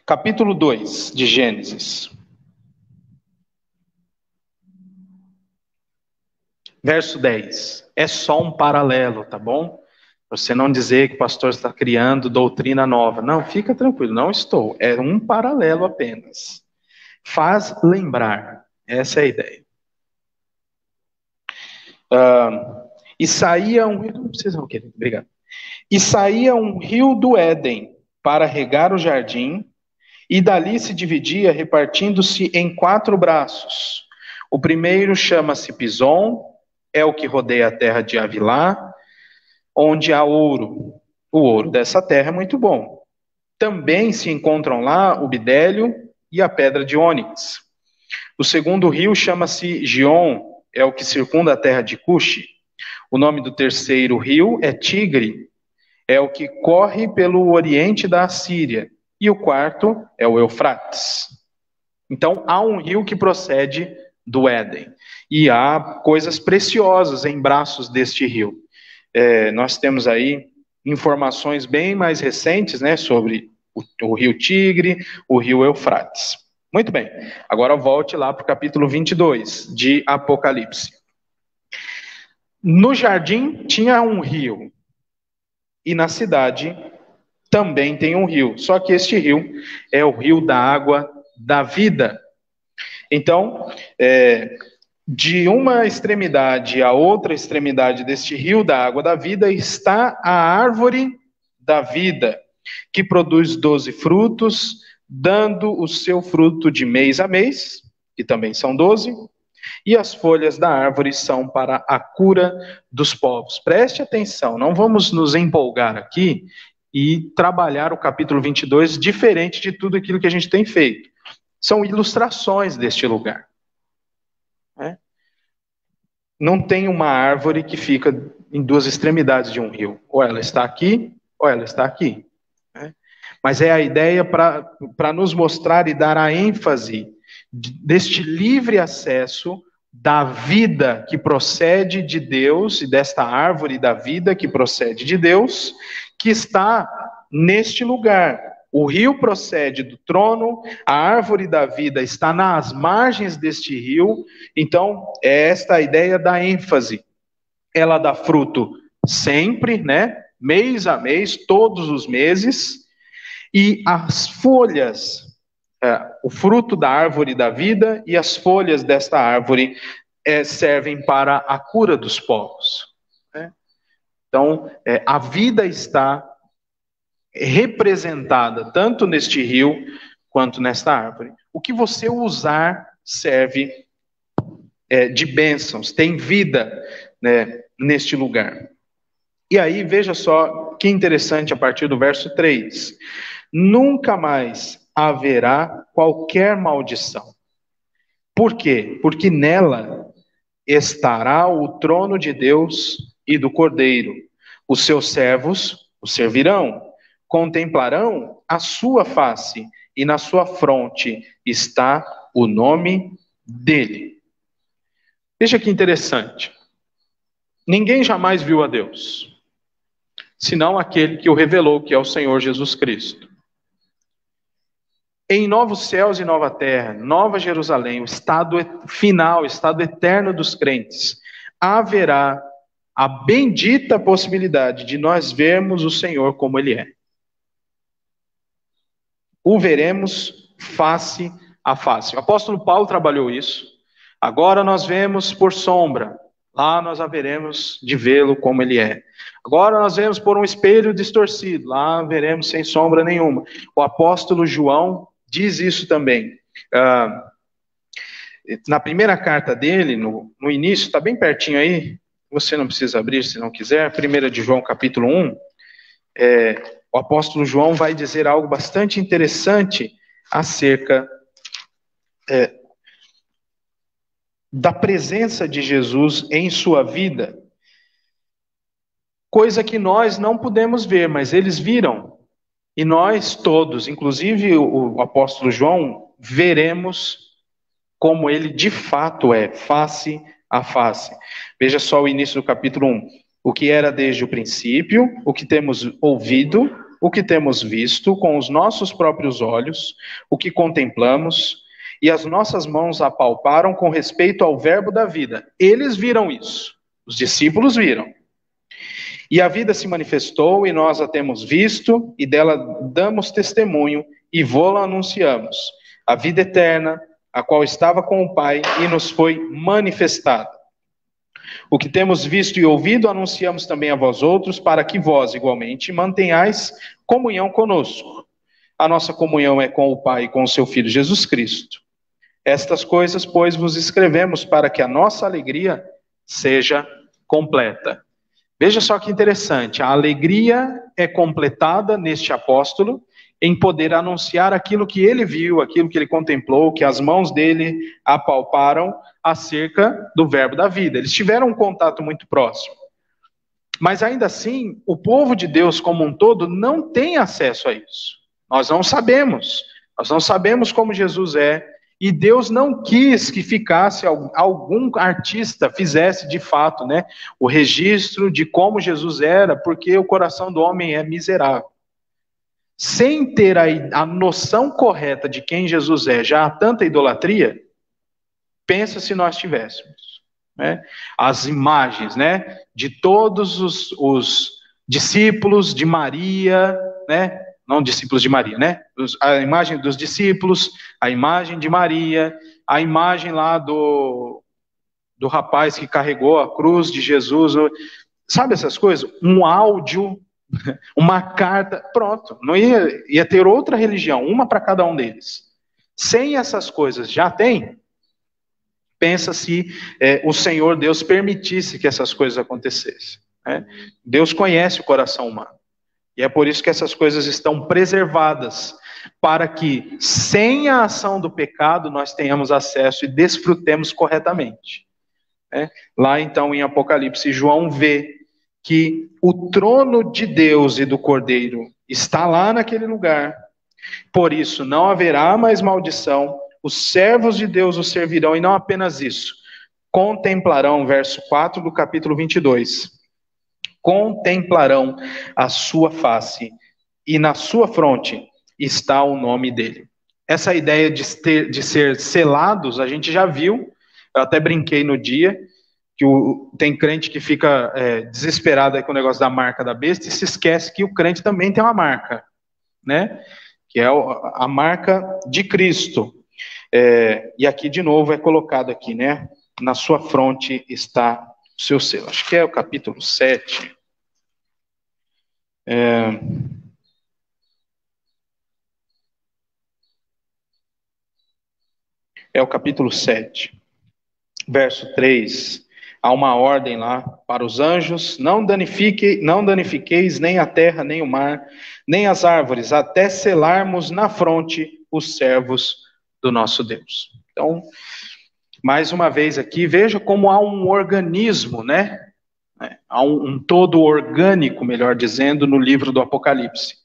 Speaker 1: Capítulo 2 de Gênesis. Verso 10. É só um paralelo, tá bom? Você não dizer que o pastor está criando doutrina nova. Não, fica tranquilo, não estou. É um paralelo apenas. Faz lembrar. Essa é a ideia. E saía um rio... Não precisa, ok, obrigado. E saía um rio do Éden para regar o jardim, e dali se dividia, repartindo-se em 4 braços. O primeiro chama-se Pison, é o que rodeia a terra de Avilá, onde há ouro. O ouro dessa terra é muito bom. Também se encontram lá o bidélio e a pedra de ônix. O segundo rio chama-se Gion, é o que circunda a terra de Cuxi. O nome do terceiro rio é Tigre, é o que corre pelo oriente da Assíria. E o quarto é o Eufrates. Então, há um rio que procede do Éden. E há coisas preciosas em braços deste rio. Nós temos aí informações bem mais recentes, né, sobre o rio Tigre, o rio Eufrates. Muito bem, agora volte lá para o capítulo 22 de Apocalipse. No jardim tinha um rio, e na cidade também tem um rio, só que este rio é o rio da água da vida. Então, de uma extremidade à outra extremidade deste rio da água da vida está a árvore da vida, que produz 12 frutos, dando o seu fruto de mês a mês, que também são 12, e as folhas da árvore são para a cura dos povos. Preste atenção, não vamos nos empolgar aqui e trabalhar o capítulo 22 diferente de tudo aquilo que a gente tem feito. São ilustrações deste lugar. Não tem uma árvore que fica em 2 extremidades de um rio. Ou ela está aqui, ou ela está aqui. Mas é a ideia para nos mostrar e dar a ênfase deste livre acesso da vida que procede de Deus, e desta árvore da vida que procede de Deus, que está neste lugar. o rio procede do trono, a árvore da vida está nas margens deste rio. Então, é esta a ideia da ênfase. Ela dá fruto sempre, né? Mês a mês, todos os meses. E as folhas, o fruto da árvore da vida e as folhas desta árvore servem para a cura dos povos. Né? Então, a vida está representada tanto neste rio quanto nesta árvore. O que você usar serve de bênçãos, tem vida, né, neste lugar. E aí, veja só que interessante a partir do verso 3. Nunca mais haverá qualquer maldição. Por quê? Porque nela estará o trono de Deus e do Cordeiro. Os seus servos o servirão, contemplarão a sua face, e na sua fronte está o nome dele. Veja que interessante. Ninguém jamais viu a Deus, senão aquele que o revelou, que é o Senhor Jesus Cristo. Em novos céus e nova terra, nova Jerusalém, o estado final, o estado eterno dos crentes, haverá a bendita possibilidade de nós vermos o Senhor como Ele é. O veremos face a face. O apóstolo Paulo trabalhou isso. Agora nós vemos por sombra, lá nós haveremos de vê-lo como Ele é. Agora nós vemos por um espelho distorcido, lá veremos sem sombra nenhuma. O apóstolo João diz isso também. Na primeira carta dele, no início, está bem pertinho aí, você não precisa abrir se não quiser, 1 de João capítulo 1, o apóstolo João vai dizer algo bastante interessante acerca da presença de Jesus em sua vida, coisa que nós não podemos ver, mas eles viram, e nós todos, inclusive o apóstolo João, veremos como ele de fato é, face a face. Veja só o início do capítulo 1. O que era desde o princípio, o que temos ouvido, o que temos visto com os nossos próprios olhos, o que contemplamos, e as nossas mãos apalparam com respeito ao verbo da vida. Eles viram isso, os discípulos viram. E a vida se manifestou, e nós a temos visto, e dela damos testemunho, e vô-la anunciamos. A vida eterna, a qual estava com o Pai, e nos foi manifestada. O que temos visto e ouvido, anunciamos também a vós outros, para que vós, igualmente, mantenhais comunhão conosco. A nossa comunhão é com o Pai e com o seu Filho Jesus Cristo. Estas coisas, pois, vos escrevemos para que a nossa alegria seja completa. Veja só que interessante, a alegria é completada neste apóstolo em poder anunciar aquilo que ele viu, aquilo que ele contemplou, que as mãos dele apalparam acerca do verbo da vida. Eles tiveram um contato muito próximo. Mas ainda assim, o povo de Deus como um todo não tem acesso a isso. Nós não sabemos como Jesus é, e Deus não quis que ficasse algum artista fizesse de fato, né, o registro de como Jesus era, porque o coração do homem é miserável. Sem ter a noção correta de quem Jesus é, já há tanta idolatria, pensa se nós tivéssemos, né, as imagens, né, de todos os discípulos de Maria, né, não discípulos de Maria, né? A imagem dos discípulos, a imagem de Maria, a imagem lá do rapaz que carregou a cruz de Jesus, sabe essas coisas? Um áudio, uma carta, pronto, não ia ter outra religião, uma para cada um deles. Sem essas coisas, já tem? Pensa se o Senhor Deus permitisse que essas coisas acontecessem. Né? Deus conhece o coração humano. E é por isso que essas coisas estão preservadas, para que, sem a ação do pecado, nós tenhamos acesso e desfrutemos corretamente. Lá então em Apocalipse, João vê que o trono de Deus e do Cordeiro está lá naquele lugar. Por isso não haverá mais maldição, os servos de Deus o servirão, e não apenas isso, contemplarão, verso 4 do capítulo 22, contemplarão a sua face, e na sua fronte está o nome dele. Essa ideia de ser selados, a gente já viu, eu até brinquei no dia, que tem crente que fica desesperado aí com o negócio da marca da besta e se esquece que o crente também tem uma marca, né? Que é a marca de Cristo. E aqui, de novo, é colocado aqui, né? Na sua fronte está o seu selo. Acho que é o capítulo 7. É o capítulo 7, verso 3. Há uma ordem lá para os anjos: não danifiqueis nem a terra, nem o mar, nem as árvores, até selarmos na fronte os servos do nosso Deus. Então, mais uma vez aqui, veja como há um organismo, né? Há um todo orgânico, melhor dizendo, no livro do Apocalipse.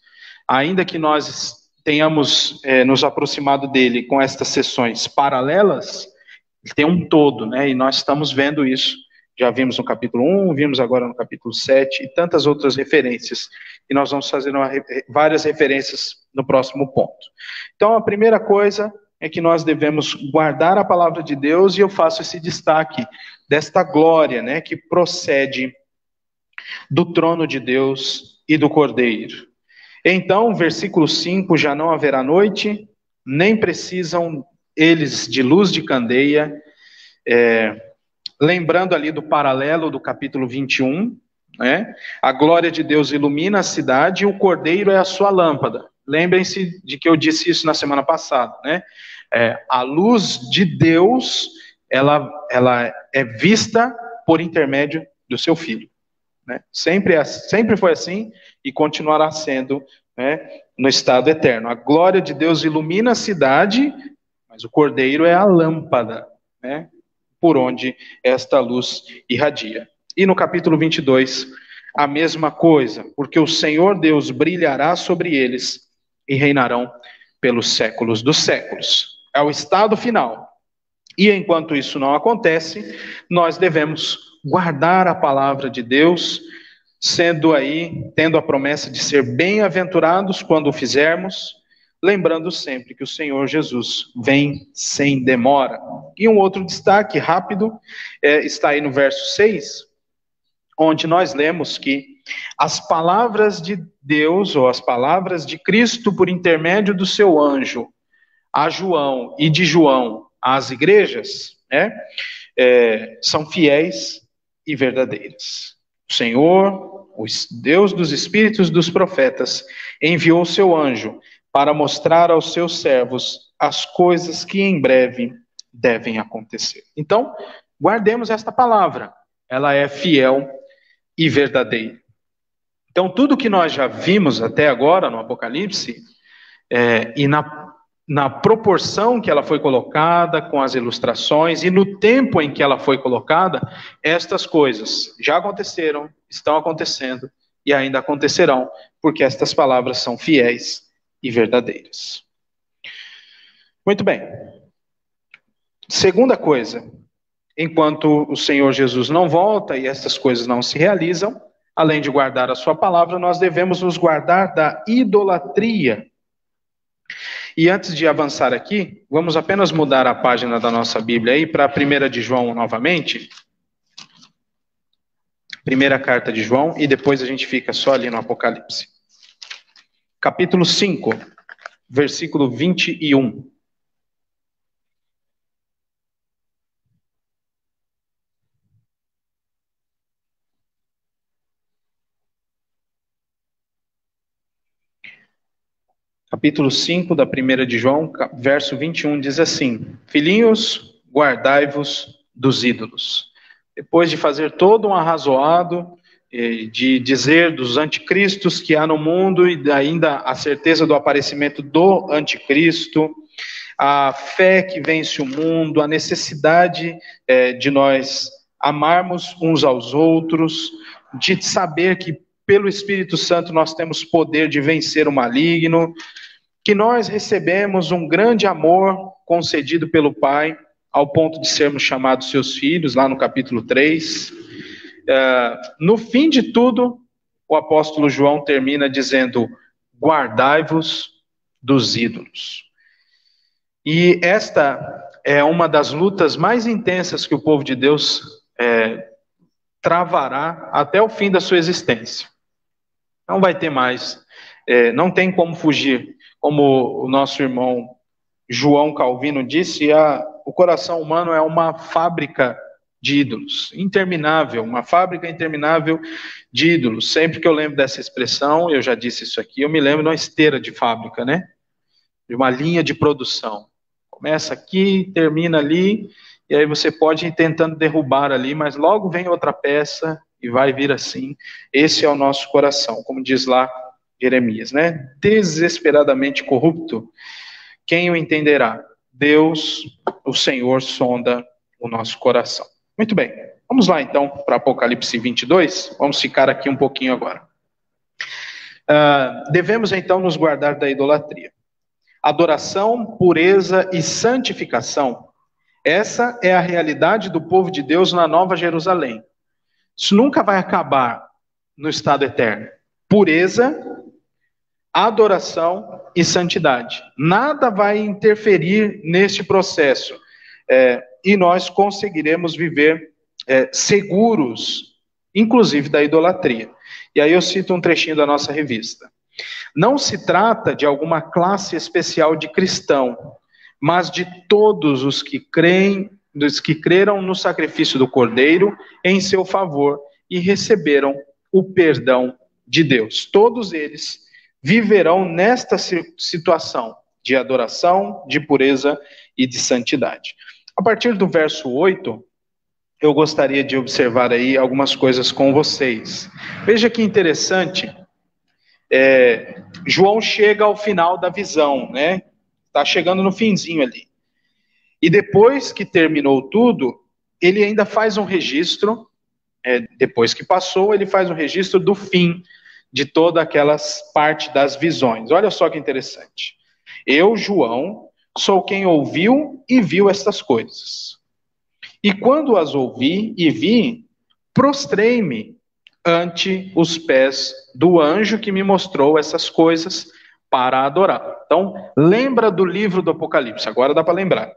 Speaker 1: Ainda que nós tenhamos nos aproximado dele com estas sessões paralelas, ele tem um todo, né? E nós estamos vendo isso. Já vimos no capítulo 1, vimos agora no capítulo 7 e tantas outras referências. E nós vamos fazer várias referências no próximo ponto. Então, a primeira coisa é que nós devemos guardar a palavra de Deus, e eu faço esse destaque desta glória, né, que procede do trono de Deus e do Cordeiro. Então, versículo 5, já não haverá noite, nem precisam eles de luz de candeia, lembrando ali do paralelo do capítulo 21, né? A glória de Deus ilumina a cidade e o Cordeiro é a sua lâmpada. Lembrem-se de que eu disse isso na semana passada, né? A luz de Deus, ela é vista por intermédio do seu Filho, né? Sempre foi assim e continuará sendo, né, no estado eterno. A glória de Deus ilumina a cidade, mas o Cordeiro é a lâmpada, né, por onde esta luz irradia. E no capítulo 22, a mesma coisa, porque o Senhor Deus brilhará sobre eles e reinarão pelos séculos dos séculos. É o estado final. E enquanto isso não acontece, nós devemos guardar a palavra de Deus, tendo a promessa de ser bem-aventurados quando o fizermos, lembrando sempre que o Senhor Jesus vem sem demora. E um outro destaque rápido está aí no verso 6, onde nós lemos que as palavras de Deus, ou as palavras de Cristo por intermédio do seu anjo a João e de João às igrejas, né, são fiéis e verdadeiras. O Senhor, o Deus dos espíritos dos profetas, enviou o seu anjo para mostrar aos seus servos as coisas que em breve devem acontecer. Então, guardemos esta palavra. Ela é fiel e verdadeira. Então, tudo que nós já vimos até agora no Apocalipse, e na proporção que ela foi colocada, com as ilustrações, e no tempo em que ela foi colocada, estas coisas já aconteceram, estão acontecendo e ainda acontecerão, porque estas palavras são fiéis e verdadeiras. Muito bem. Segunda coisa, enquanto o Senhor Jesus não volta e estas coisas não se realizam, além de guardar a sua palavra, nós devemos nos guardar da idolatria. E antes de avançar aqui, vamos apenas mudar a página da nossa Bíblia aí para a 1 de João novamente. Primeira carta de João, e depois a gente fica só ali no Apocalipse. Capítulo 5, versículo 21. Capítulo 5 da 1 de João, verso 21, diz assim: Filhinhos, guardai-vos dos ídolos. Depois de fazer todo um arrazoado, de dizer dos anticristos que há no mundo e ainda a certeza do aparecimento do anticristo, a fé que vence o mundo, a necessidade de nós amarmos uns aos outros, de saber que pelo Espírito Santo nós temos poder de vencer o maligno, que nós recebemos um grande amor concedido pelo Pai, ao ponto de sermos chamados seus filhos, lá no capítulo 3. No fim de tudo, o apóstolo João termina dizendo: guardai-vos dos ídolos. E esta é uma das lutas mais intensas que o povo de Deus travará até o fim da sua existência. Não vai ter mais, não tem como fugir. Como o nosso irmão João Calvino disse, o coração humano é uma fábrica de ídolos, interminável, uma fábrica interminável de ídolos. Sempre que eu lembro dessa expressão, eu já disse isso aqui, eu me lembro de uma esteira de fábrica, né? De uma linha de produção. Começa aqui, termina ali, e aí você pode ir tentando derrubar ali, mas logo vem outra peça e vai vir assim. Esse é o nosso coração, como diz lá Jeremias, né? Desesperadamente corrupto. Quem o entenderá? Deus, o Senhor, sonda o nosso coração. Muito bem, vamos lá então para Apocalipse 22. Vamos ficar aqui um pouquinho agora. Devemos então nos guardar da idolatria. Adoração, pureza e santificação. Essa é a realidade do povo de Deus na Nova Jerusalém. Isso nunca vai acabar no estado eterno. Pureza, adoração e santidade. Nada vai interferir neste processo. E nós conseguiremos viver seguros, inclusive da idolatria. E aí eu cito um trechinho da nossa revista. Não se trata de alguma classe especial de cristão, mas de todos os que creram no sacrifício do Cordeiro em seu favor e receberam o perdão de Deus. Todos eles viverão nesta situação de adoração, de pureza e de santidade. A partir do verso 8, eu gostaria de observar aí algumas coisas com vocês. Veja que interessante, João chega ao final da visão, né? Está chegando no finzinho ali. E depois que terminou tudo, ele ainda faz um registro, depois que passou, ele faz um registro do fim de toda aquela parte das visões. Olha só que interessante. Eu, João, sou quem ouviu e viu estas coisas. E quando as ouvi e vi, prostrei-me ante os pés do anjo que me mostrou essas coisas para adorar. Então, lembra do livro do Apocalipse, agora dá para lembrar.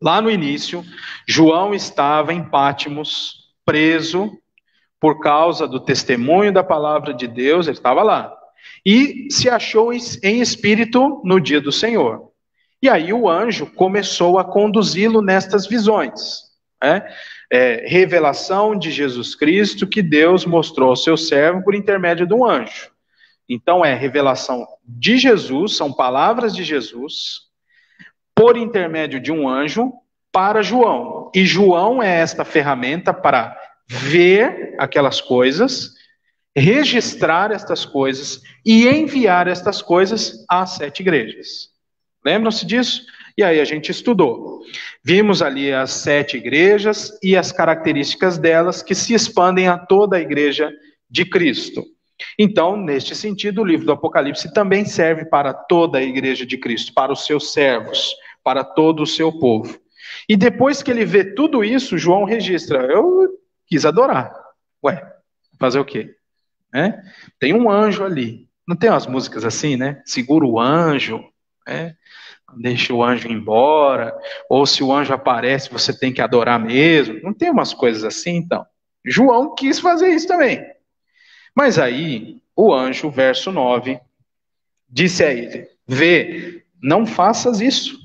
Speaker 1: Lá no início, João estava em Patmos, preso, por causa do testemunho da palavra de Deus, ele estava lá. E se achou em espírito no dia do Senhor. E aí o anjo começou a conduzi-lo nestas visões. Revelação de Jesus Cristo que Deus mostrou ao seu servo por intermédio de um anjo. Então é revelação de Jesus, são palavras de Jesus, por intermédio de um anjo para João. E João é esta ferramenta para ver aquelas coisas, registrar estas coisas e enviar estas coisas às 7 igrejas. Lembram-se disso? E aí a gente estudou. Vimos ali as 7 igrejas e as características delas que se expandem a toda a igreja de Cristo. Então, neste sentido, o livro do Apocalipse também serve para toda a igreja de Cristo, para os seus servos, para todo o seu povo. E depois que ele vê tudo isso, João registra: eu quis adorar. Ué, fazer o quê? Tem um anjo ali. Não tem umas músicas assim, né? Segura o anjo, deixa o anjo ir embora. Ou se o anjo aparece, você tem que adorar mesmo. Não tem umas coisas assim, então. João quis fazer isso também. Mas aí, o anjo, verso 9, disse a ele: vê, não faças isso.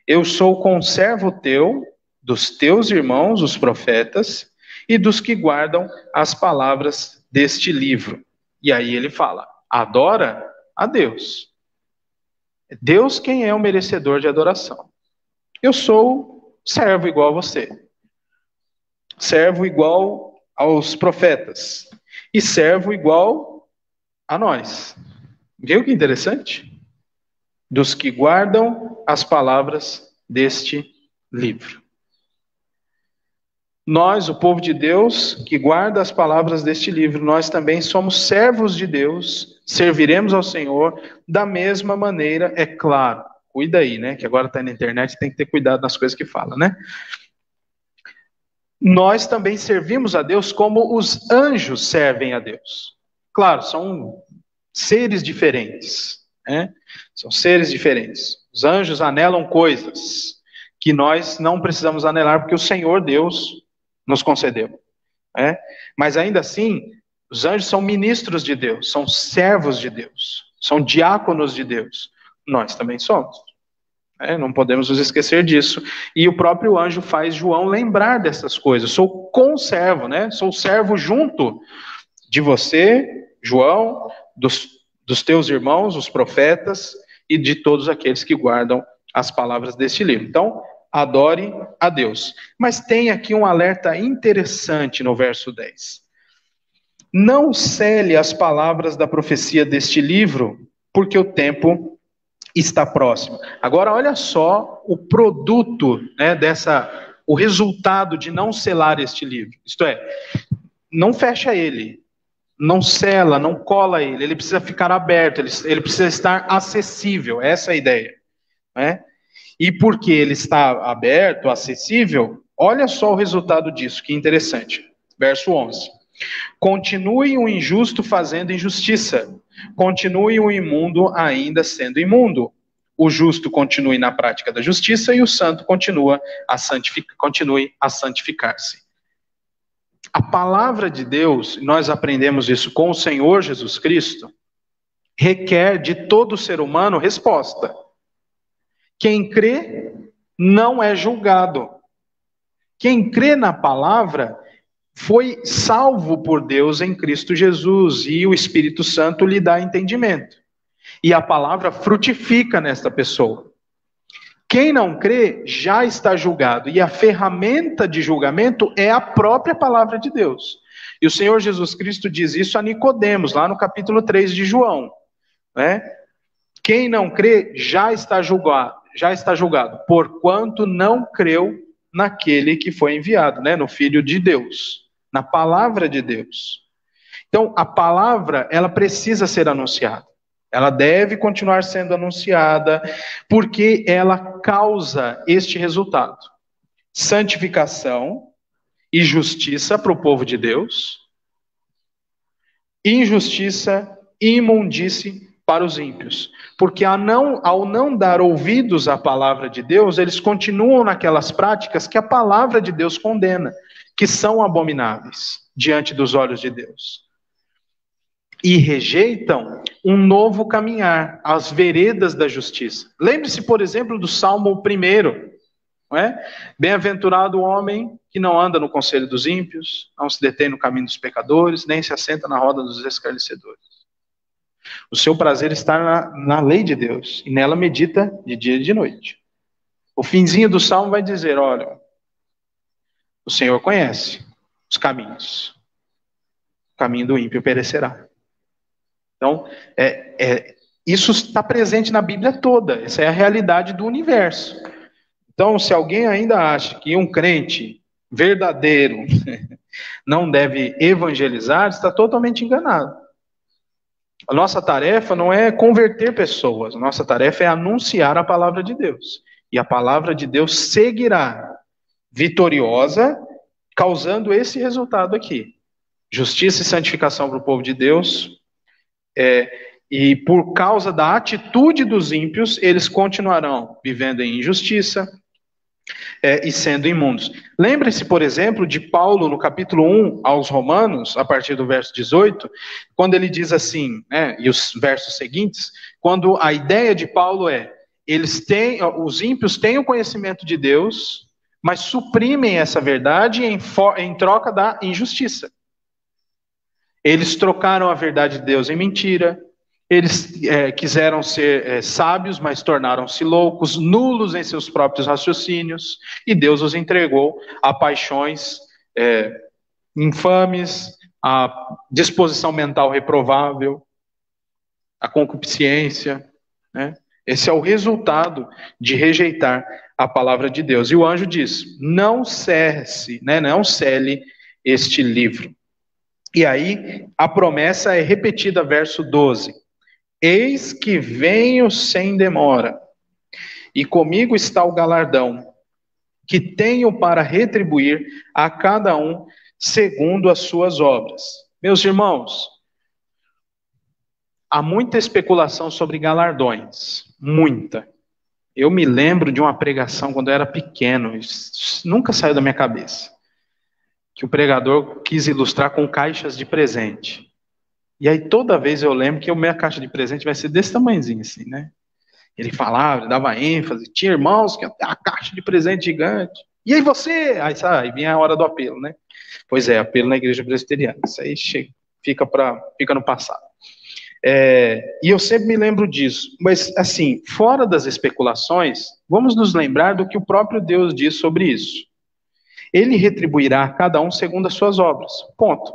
Speaker 1: Eu sou conservo teu, dos teus irmãos, os profetas, e dos que guardam as palavras deste livro. E aí ele fala: adora a Deus. Deus quem é o merecedor de adoração. Eu sou servo igual a você. Servo igual aos profetas. E servo igual a nós. Viu que interessante? Dos que guardam as palavras deste livro. Nós, o povo de Deus, que guarda as palavras deste livro, nós também somos servos de Deus, serviremos ao Senhor da mesma maneira, é claro. Cuida aí, né? Que agora está na internet, tem que ter cuidado nas coisas que fala, né? Nós também servimos a Deus como os anjos servem a Deus. Claro, são seres diferentes, né? São seres diferentes. Os anjos anelam coisas que nós não precisamos anelar, porque o Senhor Deus nos concedeu, né? Mas ainda assim, os anjos são ministros de Deus, são servos de Deus, são diáconos de Deus. Nós também somos. Não podemos nos esquecer disso. E o próprio anjo faz João lembrar dessas coisas. Sou conservo, né? Sou servo junto de você, João, dos teus irmãos, os profetas, e de todos aqueles que guardam as palavras deste livro. Então, adore a Deus. Mas tem aqui um alerta interessante no verso 10. Não cele as palavras da profecia deste livro, porque o tempo está próximo. Agora, olha só o produto, né, o resultado de não selar este livro. Isto é, não fecha ele, não sela, não cola ele precisa ficar aberto, ele precisa estar acessível, essa é a ideia, né? E porque ele está aberto, acessível, olha só o resultado disso, que interessante. Verso 11. Continue o injusto fazendo injustiça, continue o imundo ainda sendo imundo. O justo continue na prática da justiça e o santo continue a santificar-se. A palavra de Deus, nós aprendemos isso com o Senhor Jesus Cristo, requer de todo ser humano resposta. Quem crê não é julgado. Quem crê na palavra foi salvo por Deus em Cristo Jesus, e o Espírito Santo lhe dá entendimento. E a palavra frutifica nesta pessoa. Quem não crê já está julgado, e a ferramenta de julgamento é a própria palavra de Deus. E o Senhor Jesus Cristo diz isso a Nicodemos, lá no capítulo 3 de João, né? Quem não crê já está julgado, porquanto não creu naquele que foi enviado, né? No Filho de Deus, na palavra de Deus. Então, a palavra, ela precisa ser anunciada. Ela deve continuar sendo anunciada, porque ela causa este resultado: santificação e justiça para o povo de Deus, injustiça e imundície para os ímpios. Porque ao não dar ouvidos à palavra de Deus, eles continuam naquelas práticas que a palavra de Deus condena, que são abomináveis diante dos olhos de Deus. E rejeitam um novo caminhar, as veredas da justiça. Lembre-se, por exemplo, do Salmo 1, não é? Bem-aventurado o homem que não anda no conselho dos ímpios, não se detém no caminho dos pecadores, nem se assenta na roda dos escarnecedores. O seu prazer está na lei de Deus, e nela medita de dia e de noite. O finzinho do Salmo vai dizer, olha, o Senhor conhece os caminhos. O caminho do ímpio perecerá. Então, isso está presente na Bíblia toda. Essa é a realidade do universo. Então, se alguém ainda acha que um crente verdadeiro não deve evangelizar, está totalmente enganado. A nossa tarefa não é converter pessoas. A nossa tarefa é anunciar a palavra de Deus. E a palavra de Deus seguirá vitoriosa, causando esse resultado aqui. Justiça e santificação para o povo de Deus. E por causa da atitude dos ímpios, eles continuarão vivendo em injustiça e sendo imundos. Lembre-se, por exemplo, de Paulo no capítulo 1 aos Romanos, a partir do verso 18, quando ele diz assim, né, e os versos seguintes, quando a ideia de Paulo é, os ímpios têm o conhecimento de Deus, mas suprimem essa verdade em troca da injustiça. Eles trocaram a verdade de Deus em mentira, eles quiseram ser sábios, mas tornaram-se loucos, nulos em seus próprios raciocínios, e Deus os entregou a paixões infames, a disposição mental reprovável, a concupiscência, né? Esse é o resultado de rejeitar a palavra de Deus. E o anjo diz, não cesse, né? Não cele este livro. E aí, a promessa é repetida, verso 12. Eis que venho sem demora, e comigo está o galardão, que tenho para retribuir a cada um segundo as suas obras. Meus irmãos, Há muita especulação sobre galardões, muita. Eu me lembro de uma pregação quando eu era pequeno, isso nunca saiu da minha cabeça, que o pregador quis ilustrar com caixas de presente. E aí toda vez eu lembro que a minha caixa de presente vai ser desse tamanhozinho assim, né? Ele falava, ele dava ênfase, tinha irmãos que a caixa de presente gigante. E aí você? Aí vinha a hora do apelo, né? Pois é, apelo na igreja presbiteriana. Isso aí fica no passado. E eu sempre me lembro disso. Mas, assim, fora das especulações, vamos nos lembrar do que o próprio Deus diz sobre isso. Ele retribuirá a cada um segundo as suas obras. Ponto.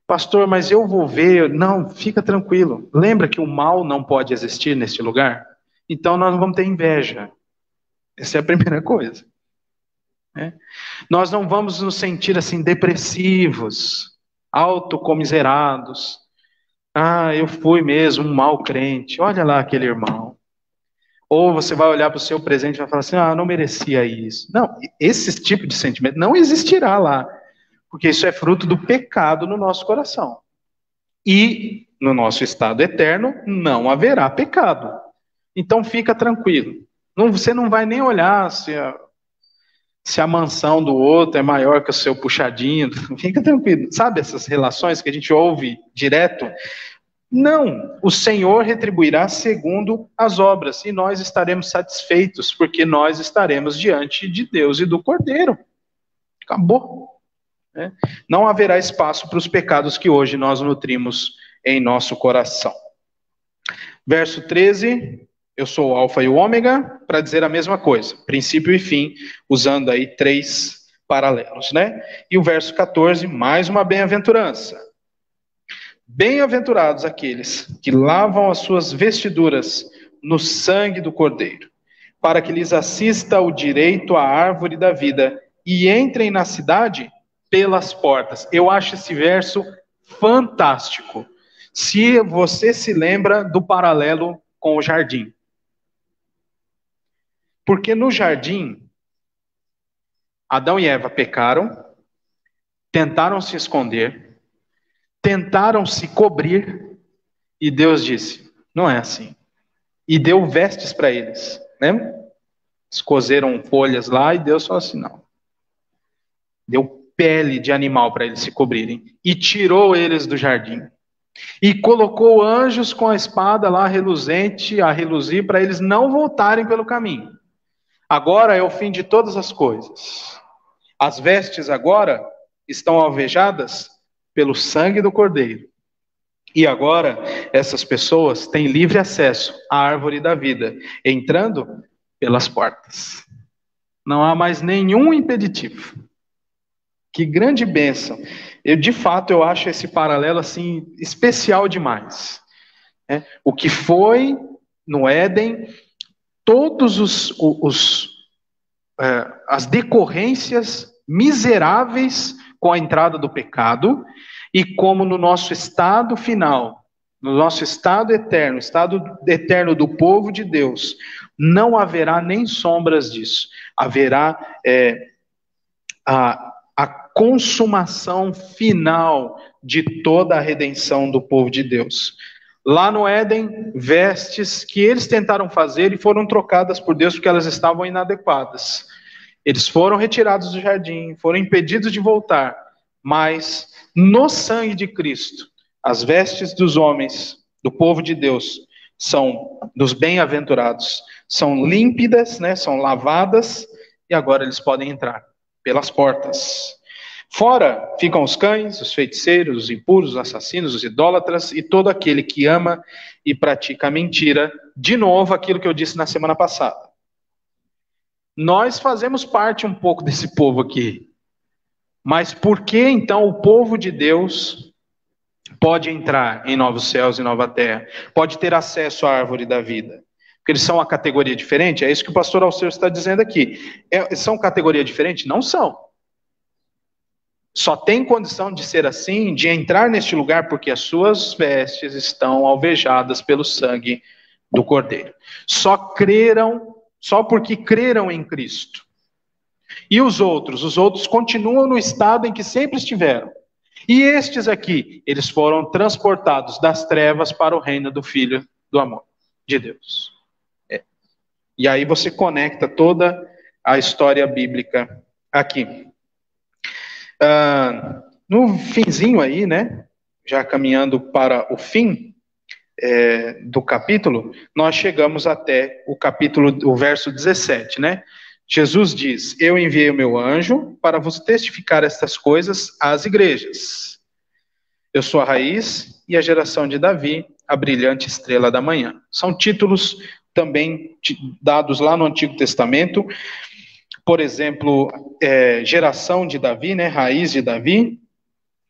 Speaker 1: Pastor, mas eu vou ver. Não, fica tranquilo. Lembra que o mal não pode existir neste lugar? Então nós não vamos ter inveja. Essa é a primeira coisa. Nós não vamos nos sentir assim depressivos, autocomiserados. Ah, eu fui mesmo um mau crente. Olha lá aquele irmão. Ou você vai olhar para o seu presente e vai falar assim, ah, não merecia isso. Não, esse tipo de sentimento não existirá lá. Porque isso é fruto do pecado no nosso coração. E no nosso estado eterno não haverá pecado. Então fica tranquilo. Você não vai nem olhar se a mansão do outro é maior que o seu puxadinho. Fica tranquilo. Sabe essas relações que a gente ouve direto? Não. O Senhor retribuirá segundo as obras. E nós estaremos satisfeitos, porque nós estaremos diante de Deus e do Cordeiro. Acabou. Não haverá espaço para os pecados que hoje nós nutrimos em nosso coração. Verso 13, eu sou o alfa e o ômega, para dizer a mesma coisa, princípio e fim, usando aí 3 paralelos, né? E o verso 14, mais uma bem-aventurança. Bem-aventurados aqueles que lavam as suas vestiduras no sangue do Cordeiro, para que lhes assista o direito à árvore da vida e entrem na cidade pelas portas. Eu acho esse verso fantástico. Se você se lembra do paralelo com o jardim. Porque no jardim, Adão e Eva pecaram, tentaram se esconder, tentaram se cobrir, e Deus disse, não é assim. E deu vestes para eles, né? Eles cozeram folhas lá e Deus falou assim, não. Deu pele de animal para eles se cobrirem, e tirou eles do jardim. E colocou anjos com a espada lá reluzente, a reluzir, para eles não voltarem pelo caminho. Agora é o fim de todas as coisas. As vestes agora estão alvejadas pelo sangue do Cordeiro. E agora essas pessoas têm livre acesso à árvore da vida, entrando pelas portas. Não há mais nenhum impeditivo. Que grande bênção. De fato, eu acho esse paralelo assim especial demais. O que foi no Éden, todos as decorrências miseráveis com a entrada do pecado, e como no nosso estado final, no nosso estado eterno do povo de Deus, não haverá nem sombras disso. Haverá a consumação final de toda a redenção do povo de Deus. Lá no Éden, vestes que eles tentaram fazer e foram trocadas por Deus porque elas estavam inadequadas. Eles foram retirados do jardim, foram impedidos de voltar, mas no sangue de Cristo, as vestes dos homens, do povo de Deus, dos bem-aventurados, são límpidas, né, são lavadas, e agora eles podem entrar pelas portas. Fora ficam os cães, os feiticeiros, os impuros, os assassinos, os idólatras e todo aquele que ama e pratica a mentira. De novo, aquilo que eu disse na semana passada. Nós fazemos parte um pouco desse povo aqui. Mas por que então o povo de Deus pode entrar em novos céus e nova terra? Pode ter acesso à árvore da vida? Porque eles são uma categoria diferente? É isso que o pastor Alceu está dizendo aqui. São categoria diferente? Não são. Só tem condição de ser assim, de entrar neste lugar, porque as suas vestes estão alvejadas pelo sangue do Cordeiro. Só porque creram em Cristo. E os outros continuam no estado em que sempre estiveram. E estes aqui, eles foram transportados das trevas para o reino do Filho do amor de Deus. E aí você conecta toda a história bíblica aqui. No finzinho aí, né, já caminhando para o fim do capítulo, nós chegamos até o verso 17, né? Jesus diz: eu enviei o meu anjo para vos testificar estas coisas às igrejas. Eu sou a raiz e a geração de Davi, a brilhante estrela da manhã. São títulos também dados lá no Antigo Testamento. Por exemplo, geração de Davi, né, raiz de Davi.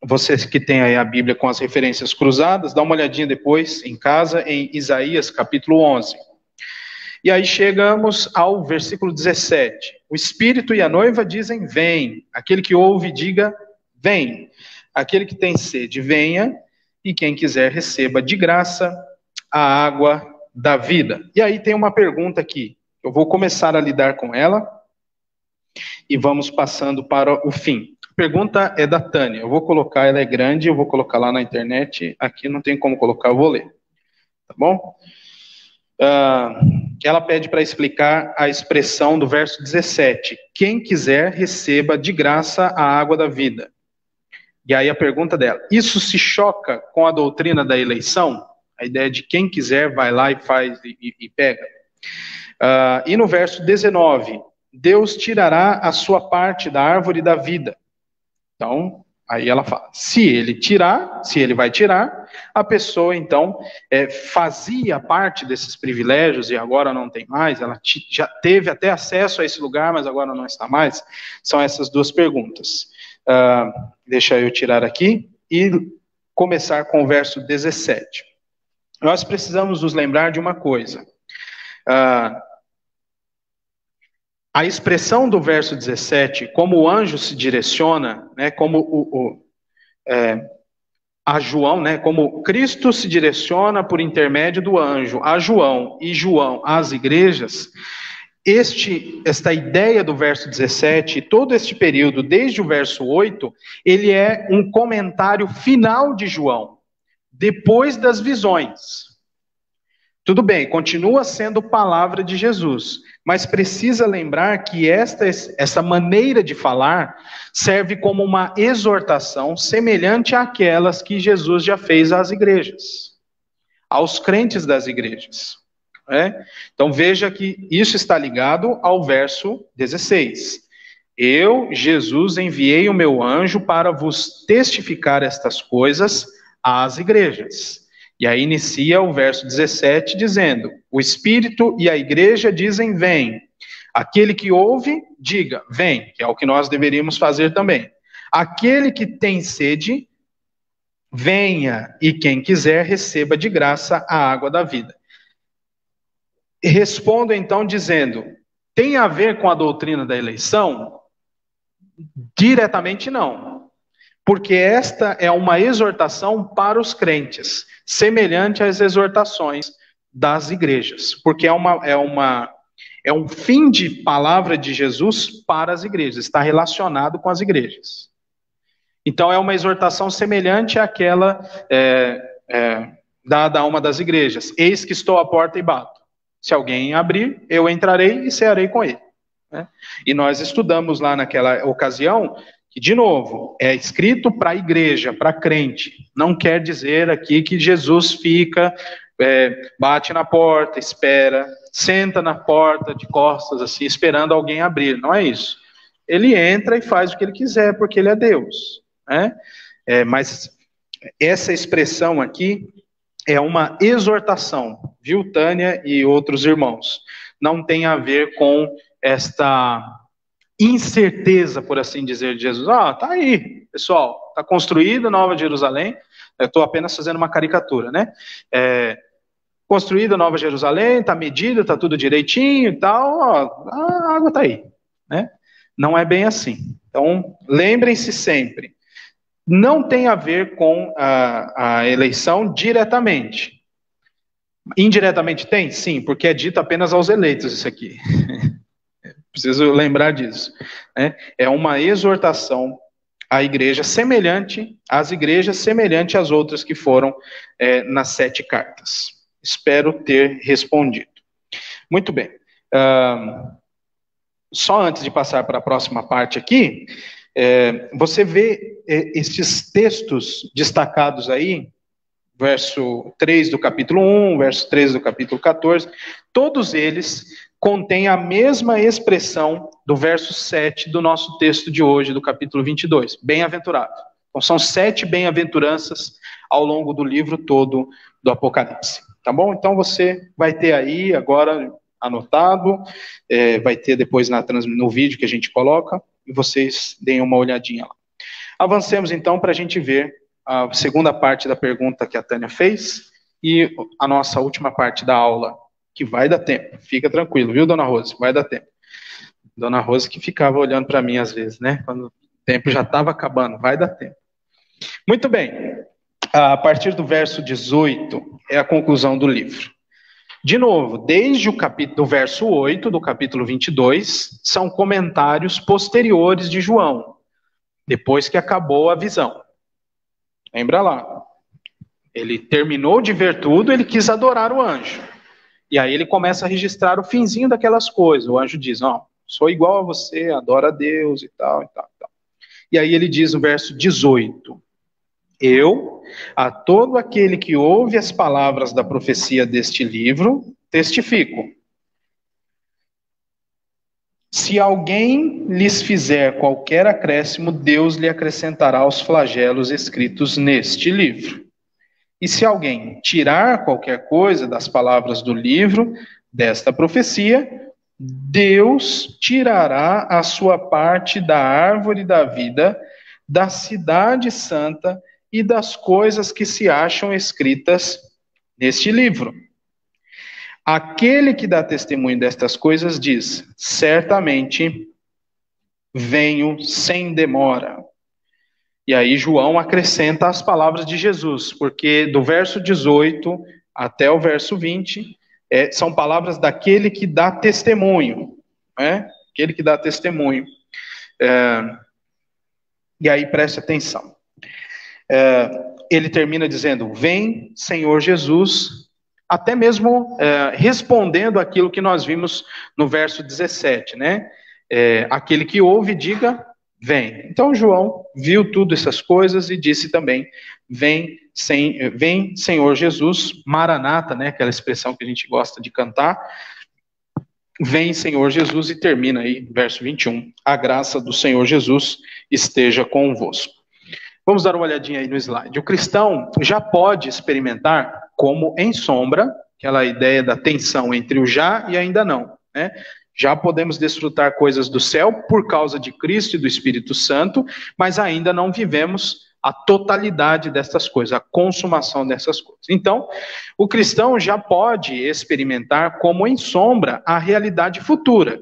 Speaker 1: Vocês que têm aí a Bíblia com as referências cruzadas, dá uma olhadinha depois em casa, em Isaías capítulo 11. E aí chegamos ao versículo 17. O Espírito e a noiva dizem, vem. Aquele que ouve, diga, vem. Aquele que tem sede, venha. E quem quiser, receba de graça a água da vida. E aí tem uma pergunta aqui. Eu vou começar a lidar com ela. E vamos passando para o fim. A pergunta é da Tânia. Eu vou colocar, ela é grande, eu vou colocar lá na internet. Aqui não tem como colocar, eu vou ler. Tá bom? Ela pede para explicar a expressão do verso 17. Quem quiser, receba de graça a água da vida. E aí a pergunta dela. Isso se choca com a doutrina da eleição? A ideia de quem quiser vai lá e faz e pega. E no verso 19. Deus tirará a sua parte da árvore da vida. Então, aí ela fala, se ele vai tirar, a pessoa então fazia parte desses privilégios e agora não tem mais, ela já teve até acesso a esse lugar, mas agora não está mais. São essas duas perguntas. Deixa eu tirar aqui e começar com o verso 17. Nós precisamos nos lembrar de uma coisa. A expressão do verso 17, como o anjo se direciona, né, como a João, né, como Cristo se direciona por intermédio do anjo a João e João às igrejas, esta ideia do verso 17, todo este período, desde o verso 8, ele é um comentário final de João, depois das visões. Tudo bem, continua sendo palavra de Jesus, mas precisa lembrar que essa maneira de falar serve como uma exortação semelhante àquelas que Jesus já fez às igrejas, aos crentes das igrejas. Então veja que isso está ligado ao verso 16. Eu, Jesus, enviei o meu anjo para vos testificar estas coisas às igrejas. E aí inicia o verso 17 dizendo, o Espírito e a igreja dizem, vem. Aquele que ouve, diga, vem, que é o que nós deveríamos fazer também. Aquele que tem sede, venha, e quem quiser, receba de graça a água da vida. Respondo então dizendo, tem a ver com a doutrina da eleição? Diretamente não. Porque esta é uma exortação para os crentes, semelhante às exortações das igrejas. Porque é um fim de palavra de Jesus para as igrejas, está relacionado com as igrejas. Então é uma exortação semelhante àquela dada a uma das igrejas. Eis que estou à porta e bato. Se alguém abrir, eu entrarei e cearei com ele. E nós estudamos lá naquela ocasião que, de novo, é escrito para a igreja, para crente. Não quer dizer aqui que Jesus fica, bate na porta, espera, senta na porta de costas, assim, esperando alguém abrir. Não é isso. Ele entra e faz o que ele quiser, porque ele é Deus. Mas essa expressão aqui é uma exortação, viu, Tânia e outros irmãos? Não tem a ver com esta incerteza, por assim dizer, de Jesus. Tá aí, pessoal, está construída a Nova Jerusalém. Eu estou apenas fazendo uma caricatura, né? Construída a Nova Jerusalém, está medida, está tudo direitinho e tal, a água está aí, né? Não é bem assim. Então, lembrem-se sempre, não tem a ver com a eleição diretamente. Indiretamente tem? Sim, porque é dito apenas aos eleitos isso aqui. Preciso lembrar disso. É uma exortação a igreja semelhante, às igrejas semelhante às outras que foram nas 7 cartas. Espero ter respondido. Muito bem. Só antes de passar para a próxima parte aqui, você vê esses textos destacados aí, verso 3 do capítulo 1, verso 13 do capítulo 14, todos eles contêm a mesma expressão do verso 7 do nosso texto de hoje, do capítulo 22, bem-aventurado. Então são 7 bem-aventuranças ao longo do livro todo do Apocalipse, tá bom? Então você vai ter aí agora anotado, vai ter depois no vídeo que a gente coloca, e vocês deem uma olhadinha lá. Avancemos então para a gente ver a segunda parte da pergunta que a Tânia fez e a nossa última parte da aula, que vai dar tempo. Fica tranquilo, viu, Dona Rose? Vai dar tempo. Dona Rose que ficava olhando para mim às vezes, né? Quando o tempo já estava acabando. Vai dar tempo. Muito bem. A partir do verso 18 é a conclusão do livro. De novo, desde o verso 8 do capítulo 22, são comentários posteriores de João, depois que acabou a visão. Lembra lá. Ele terminou de ver tudo, ele quis adorar o anjo. E aí ele começa a registrar o finzinho daquelas coisas. O anjo diz, ó, sou igual a você, adoro a Deus e tal, e tal, e tal. E aí ele diz no verso 18, eu, a todo aquele que ouve as palavras da profecia deste livro, testifico. Se alguém lhes fizer qualquer acréscimo, Deus lhe acrescentará os flagelos escritos neste livro. E se alguém tirar qualquer coisa das palavras do livro desta profecia, Deus tirará a sua parte da árvore da vida, da cidade santa e das coisas que se acham escritas neste livro. Aquele que dá testemunho destas coisas diz, certamente venho sem demora. E aí João acrescenta as palavras de Jesus, porque do verso 18 até o verso 20, são palavras daquele que dá testemunho, né? Aquele que dá testemunho. E aí preste atenção. Ele termina dizendo, vem Senhor Jesus, até mesmo respondendo aquilo que nós vimos no verso 17, né? Aquele que ouve, diga, vem. Então João viu tudo essas coisas e disse também, vem Senhor Jesus, Maranata, né? Aquela expressão que a gente gosta de cantar. Vem Senhor Jesus e termina aí, verso 21, a graça do Senhor Jesus esteja convosco. Vamos dar uma olhadinha aí no slide. O cristão já pode experimentar como em sombra, aquela ideia da tensão entre o já e ainda não, né? Já podemos desfrutar coisas do céu por causa de Cristo e do Espírito Santo, mas ainda não vivemos a totalidade dessas coisas, a consumação dessas coisas. Então, o cristão já pode experimentar como em sombra a realidade futura,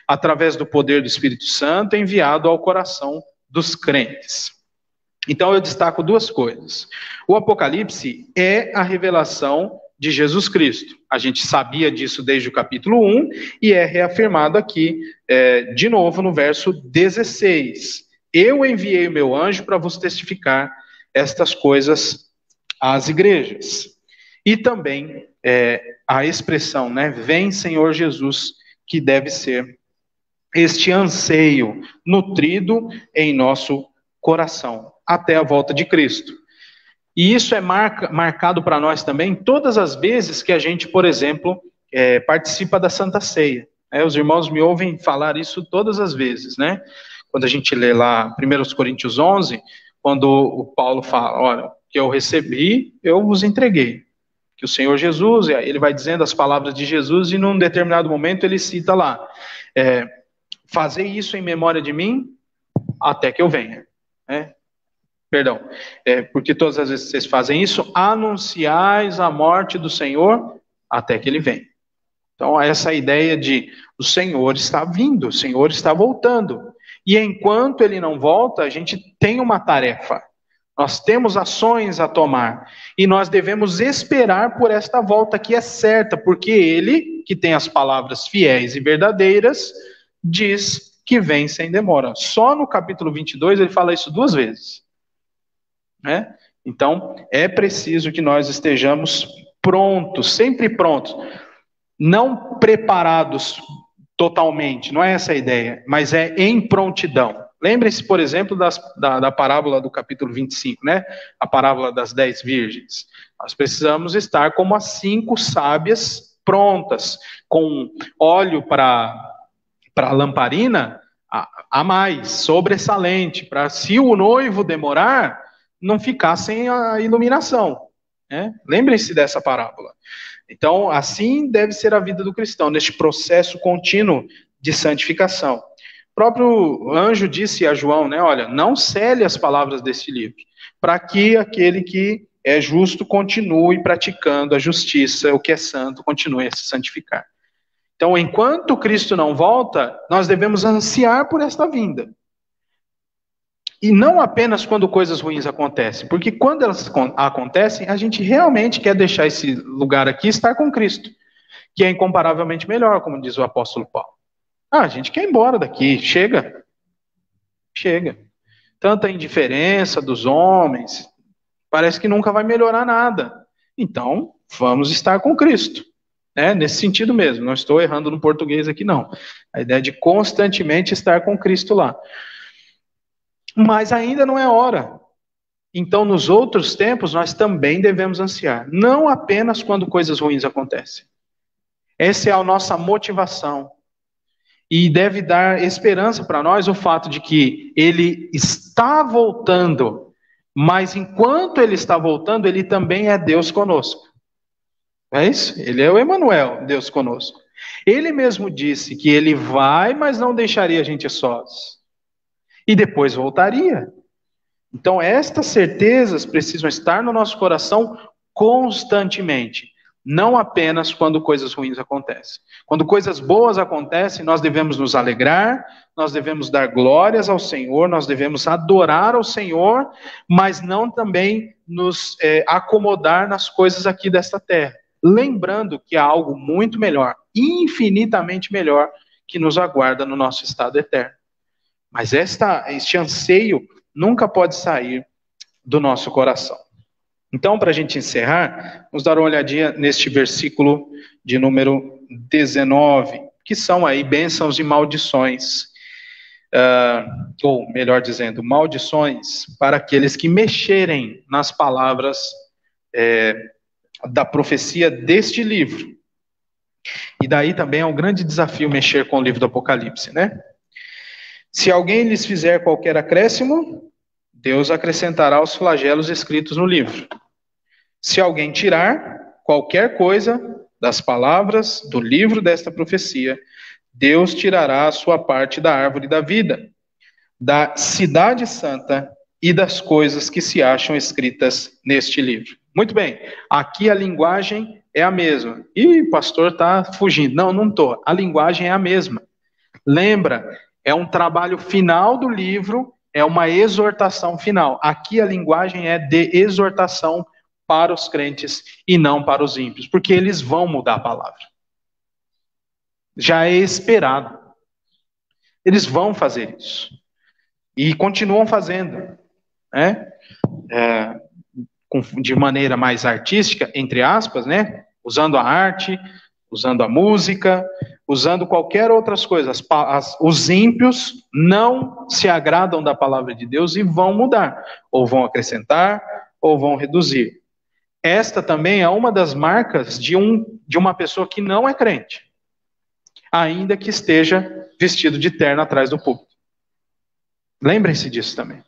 Speaker 1: através do poder do Espírito Santo enviado ao coração dos crentes. Então, eu destaco 2 coisas. O Apocalipse é a revelação de Jesus Cristo. A gente sabia disso desde o capítulo 1 e é reafirmado aqui, de novo, no verso 16. Eu enviei o meu anjo para vos testificar estas coisas às igrejas. E também a expressão, né, vem Senhor Jesus, que deve ser este anseio nutrido em nosso coração, até a volta de Cristo. E isso é marcado para nós também todas as vezes que a gente, por exemplo, participa da Santa Ceia. Os irmãos me ouvem falar isso todas as vezes, né? Quando a gente lê lá 1 Coríntios 11, quando o Paulo fala, olha, o que eu recebi, eu vos entreguei. Que o Senhor Jesus, ele vai dizendo as palavras de Jesus e num determinado momento ele cita lá, fazei isso em memória de mim até que eu venha, né? Perdão, porque todas as vezes que vocês fazem isso, anunciais a morte do Senhor até que ele venha. Então, essa ideia de o Senhor está vindo, o Senhor está voltando. E enquanto ele não volta, a gente tem uma tarefa. Nós temos ações a tomar. E nós devemos esperar por esta volta que é certa, porque ele, que tem as palavras fiéis e verdadeiras, diz que vem sem demora. Só no capítulo 22 ele fala isso 2 vezes. Né? Então, é preciso que nós estejamos prontos, sempre prontos. Não preparados totalmente, não é essa a ideia, mas é em prontidão. Lembrem-se, por exemplo, da parábola do capítulo 25, né? A parábola das 10 virgens. Nós precisamos estar como as 5 sábias prontas, com óleo para a lamparina a mais, sobressalente, para se o noivo demorar, não ficar sem a iluminação. Né? Lembrem-se dessa parábola. Então, assim deve ser a vida do cristão, neste processo contínuo de santificação. O próprio anjo disse a João, né, olha, não cele as palavras deste livro, para que aquele que é justo continue praticando a justiça, o que é santo continue a se santificar. Então, enquanto Cristo não volta, nós devemos ansiar por esta vinda. E não apenas quando coisas ruins acontecem, porque quando elas acontecem, a gente realmente quer deixar esse lugar aqui e estar com Cristo, que é incomparavelmente melhor, como diz o apóstolo Paulo. A gente quer ir embora daqui, chega. Tanta indiferença dos homens, parece que nunca vai melhorar nada. Então, vamos estar com Cristo. Nesse sentido mesmo, não estou errando no português aqui não. A ideia de constantemente estar com Cristo lá. Mas ainda não é hora. Então, nos outros tempos, nós também devemos ansiar. Não apenas quando coisas ruins acontecem. Essa é a nossa motivação. E deve dar esperança para nós o fato de que Ele está voltando. Mas enquanto Ele está voltando, Ele também é Deus conosco. É isso? Ele é o Emanuel, Deus conosco. Ele mesmo disse que Ele vai, mas não deixaria a gente sós. E depois voltaria. Então, estas certezas precisam estar no nosso coração constantemente, não apenas quando coisas ruins acontecem. Quando coisas boas acontecem, nós devemos nos alegrar, nós devemos dar glórias ao Senhor, nós devemos adorar ao Senhor, mas não também nos acomodar nas coisas aqui desta terra. Lembrando que há algo muito melhor, infinitamente melhor, que nos aguarda no nosso estado eterno. Mas este anseio nunca pode sair do nosso coração. Então, para a gente encerrar, vamos dar uma olhadinha neste versículo de número 19, que são aí bênçãos e maldições. Ou, melhor dizendo, maldições para aqueles que mexerem nas palavras da profecia deste livro. E daí também é um grande desafio mexer com o livro do Apocalipse, né? Se alguém lhes fizer qualquer acréscimo, Deus acrescentará os flagelos escritos no livro. Se alguém tirar qualquer coisa das palavras do livro desta profecia, Deus tirará a sua parte da árvore da vida, da cidade santa e das coisas que se acham escritas neste livro. Muito bem, aqui a linguagem é a mesma. Ih, o pastor está fugindo. Não estou. A linguagem é a mesma. Lembra, é um trabalho final do livro, é uma exortação final. Aqui a linguagem é de exortação para os crentes e não para os ímpios, porque eles vão mudar a palavra. Já é esperado. Eles vão fazer isso. E continuam fazendo. Né? De maneira mais artística, entre aspas, né? Usando a arte, usando a música, usando qualquer outras coisas. Os ímpios não se agradam da palavra de Deus e vão mudar, ou vão acrescentar, ou vão reduzir. Esta também é uma das marcas de uma pessoa que não é crente, ainda que esteja vestido de terno atrás do púlpito. Lembrem-se disso também.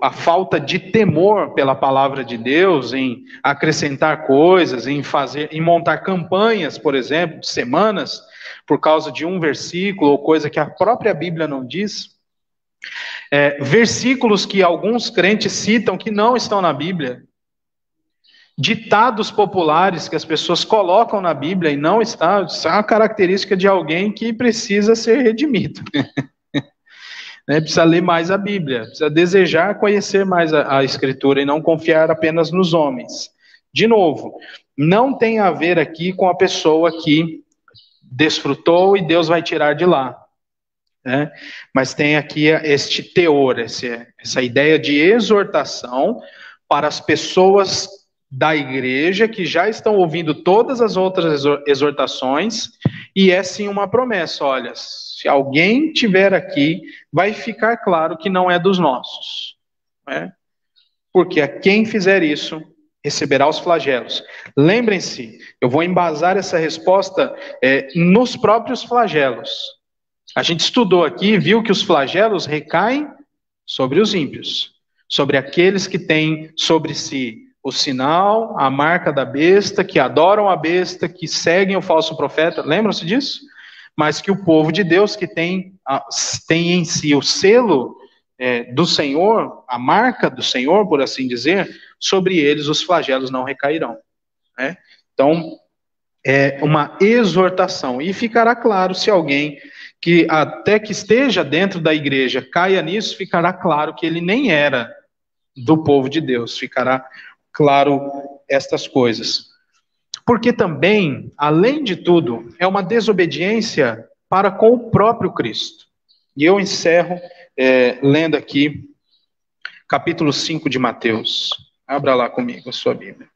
Speaker 1: A falta de temor pela palavra de Deus, em acrescentar coisas, em montar campanhas, por exemplo, de semanas, por causa de um versículo ou coisa que a própria Bíblia não diz. Versículos que alguns crentes citam que não estão na Bíblia. Ditados populares que as pessoas colocam na Bíblia e não está. Isso é uma característica de alguém que precisa ser redimido. Precisa ler mais a Bíblia, precisa desejar conhecer mais a Escritura e não confiar apenas nos homens. De novo, não tem a ver aqui com a pessoa que desfrutou e Deus vai tirar de lá. né? Mas tem aqui este teor, essa ideia de exortação para as pessoas da igreja que já estão ouvindo todas as outras exortações, e é sim uma promessa: olha, se alguém tiver aqui, vai ficar claro que não é dos nossos, né? Porque a quem fizer isso, receberá os flagelos. Lembrem-se, eu vou embasar essa resposta nos próprios flagelos. A gente estudou aqui e viu que os flagelos recaem sobre os ímpios, sobre aqueles que têm sobre si o sinal, a marca da besta, que adoram a besta, que seguem o falso profeta. Lembram-se disso? Mas que o povo de Deus, que tem em si o selo do Senhor, a marca do Senhor, por assim dizer, sobre eles os flagelos não recairão, né? Então, é uma exortação. E ficará claro, se alguém que até que esteja dentro da igreja caia nisso, ficará claro que ele nem era do povo de Deus. Ficará claro estas coisas. Porque também, além de tudo, é uma desobediência para com o próprio Cristo. E eu encerro lendo aqui capítulo 5 de Mateus. Abra lá comigo a sua Bíblia.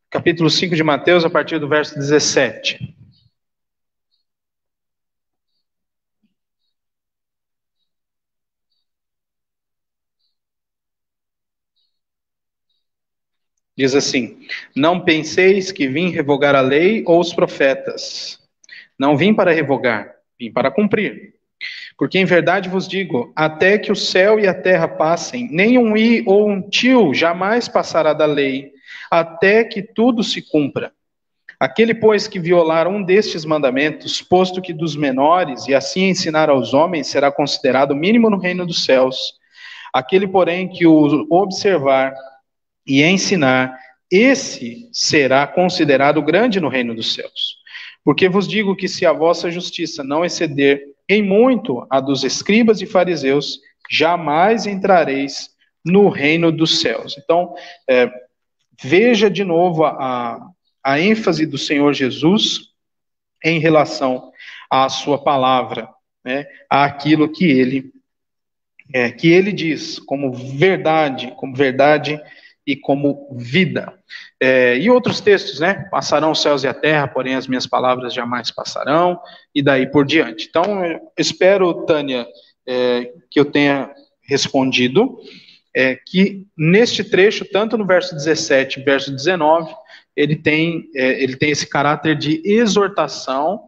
Speaker 1: Capítulo 5 de Mateus, a partir do verso 17. Diz assim: não penseis que vim revogar a lei ou os profetas. Não vim para revogar, vim para cumprir. Porque em verdade vos digo, até que o céu e a terra passem, nem um i ou um tio jamais passará da lei, até que tudo se cumpra. Aquele, pois, que violar um destes mandamentos, posto que dos menores, e assim ensinar aos homens, será considerado mínimo no reino dos céus. Aquele, porém, que o observar e ensinar, esse será considerado grande no reino dos céus. Porque vos digo que se a vossa justiça não exceder em muito a dos escribas e fariseus, jamais entrareis no reino dos céus. Então, veja de novo a ênfase do Senhor Jesus em relação à sua palavra, né, àquilo que ele diz como verdade e como vida. E outros textos, né? Passarão os céus e a terra, porém as minhas palavras jamais passarão, e daí por diante. Então, eu espero, Tânia, que eu tenha respondido, que neste trecho, tanto no verso 17 e verso 19, ele tem esse caráter de exortação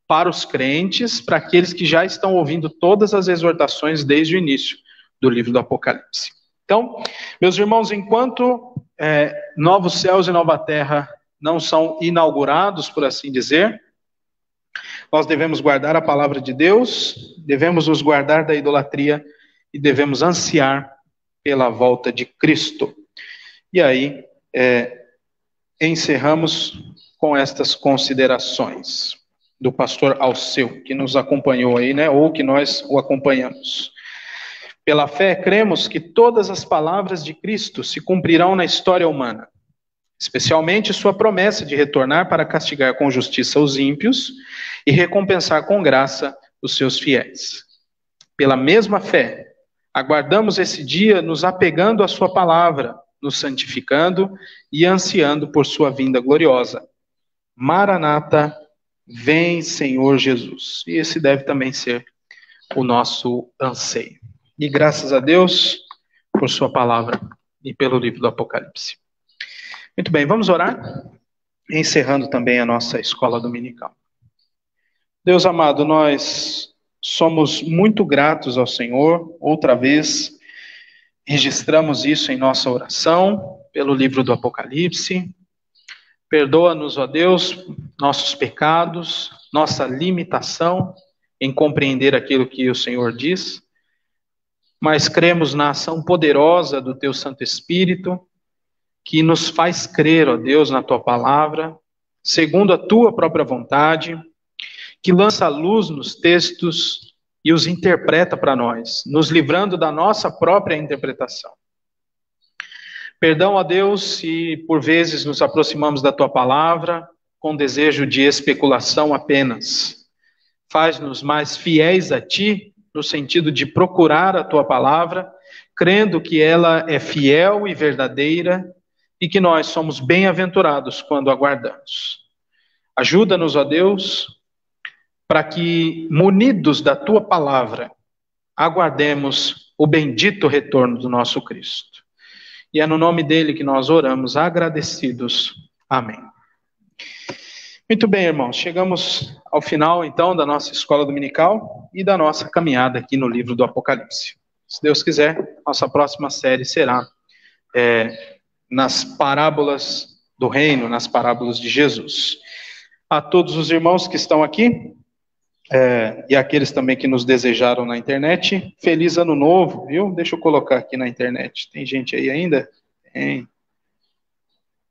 Speaker 1: para os crentes, para aqueles que já estão ouvindo todas as exortações desde o início do livro do Apocalipse. Então, meus irmãos, enquanto novos céus e nova terra não são inaugurados, por assim dizer, nós devemos guardar a palavra de Deus, devemos nos guardar da idolatria e devemos ansiar pela volta de Cristo. E aí, encerramos com estas considerações do pastor Alceu, que nos acompanhou aí, né, ou que nós o acompanhamos. Pela fé, cremos que todas as palavras de Cristo se cumprirão na história humana, especialmente sua promessa de retornar para castigar com justiça os ímpios e recompensar com graça os seus fiéis. Pela mesma fé, aguardamos esse dia nos apegando à sua palavra, nos santificando e ansiando por sua vinda gloriosa. Maranata, vem Senhor Jesus. E esse deve também ser o nosso anseio. E graças a Deus por sua palavra e pelo livro do Apocalipse. Muito bem, vamos orar, encerrando também a nossa escola dominical. Deus amado, nós somos muito gratos ao Senhor, outra vez registramos isso em nossa oração, pelo livro do Apocalipse. Perdoa-nos, ó Deus, nossos pecados, nossa limitação em compreender aquilo que o Senhor diz, mas cremos na ação poderosa do Teu Santo Espírito, que nos faz crer, ó Deus, na Tua palavra, segundo a Tua própria vontade, que lança luz nos textos e os interpreta para nós, nos livrando da nossa própria interpretação. Perdão a Deus se por vezes nos aproximamos da tua palavra com desejo de especulação apenas. Faz-nos mais fiéis a ti, no sentido de procurar a tua palavra, crendo que ela é fiel e verdadeira e que nós somos bem-aventurados quando aguardamos. Ajuda-nos, ó Deus, para que, munidos da tua palavra, aguardemos o bendito retorno do nosso Cristo. E é no nome dele que nós oramos, agradecidos. Amém. Muito bem, irmãos, chegamos ao final, então, da nossa escola dominical e da nossa caminhada aqui no livro do Apocalipse. Se Deus quiser, nossa próxima série será nas parábolas do reino, nas parábolas de Jesus. A todos os irmãos que estão aqui, e aqueles também que nos desejaram na internet, feliz ano novo, viu? Deixa eu colocar aqui na internet. Tem gente aí ainda? Tem.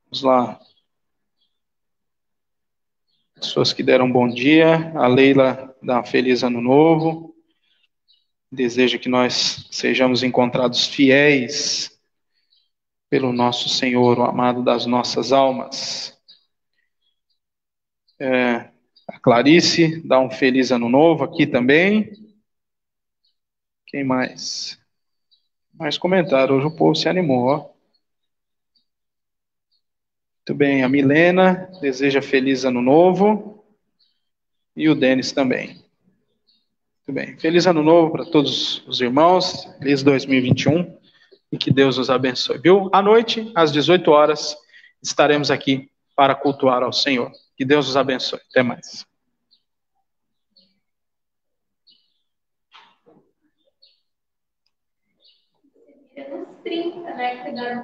Speaker 1: Vamos lá. Pessoas que deram bom dia. A Leila dá um feliz ano novo. Deseja que nós sejamos encontrados fiéis pelo nosso Senhor, o amado das nossas almas. A Clarice dá um feliz ano novo aqui também. Quem mais? Mais comentário. Hoje o povo se animou, ó. Muito bem. A Milena deseja feliz ano novo. E o Denis também. Muito bem. Feliz ano novo para todos os irmãos. Feliz 2021. E que Deus nos abençoe. Viu? À noite, às 18 horas, estaremos aqui para cultuar ao Senhor. Que Deus nos abençoe. Até mais.
Speaker 3: Uns 30, né? Que dá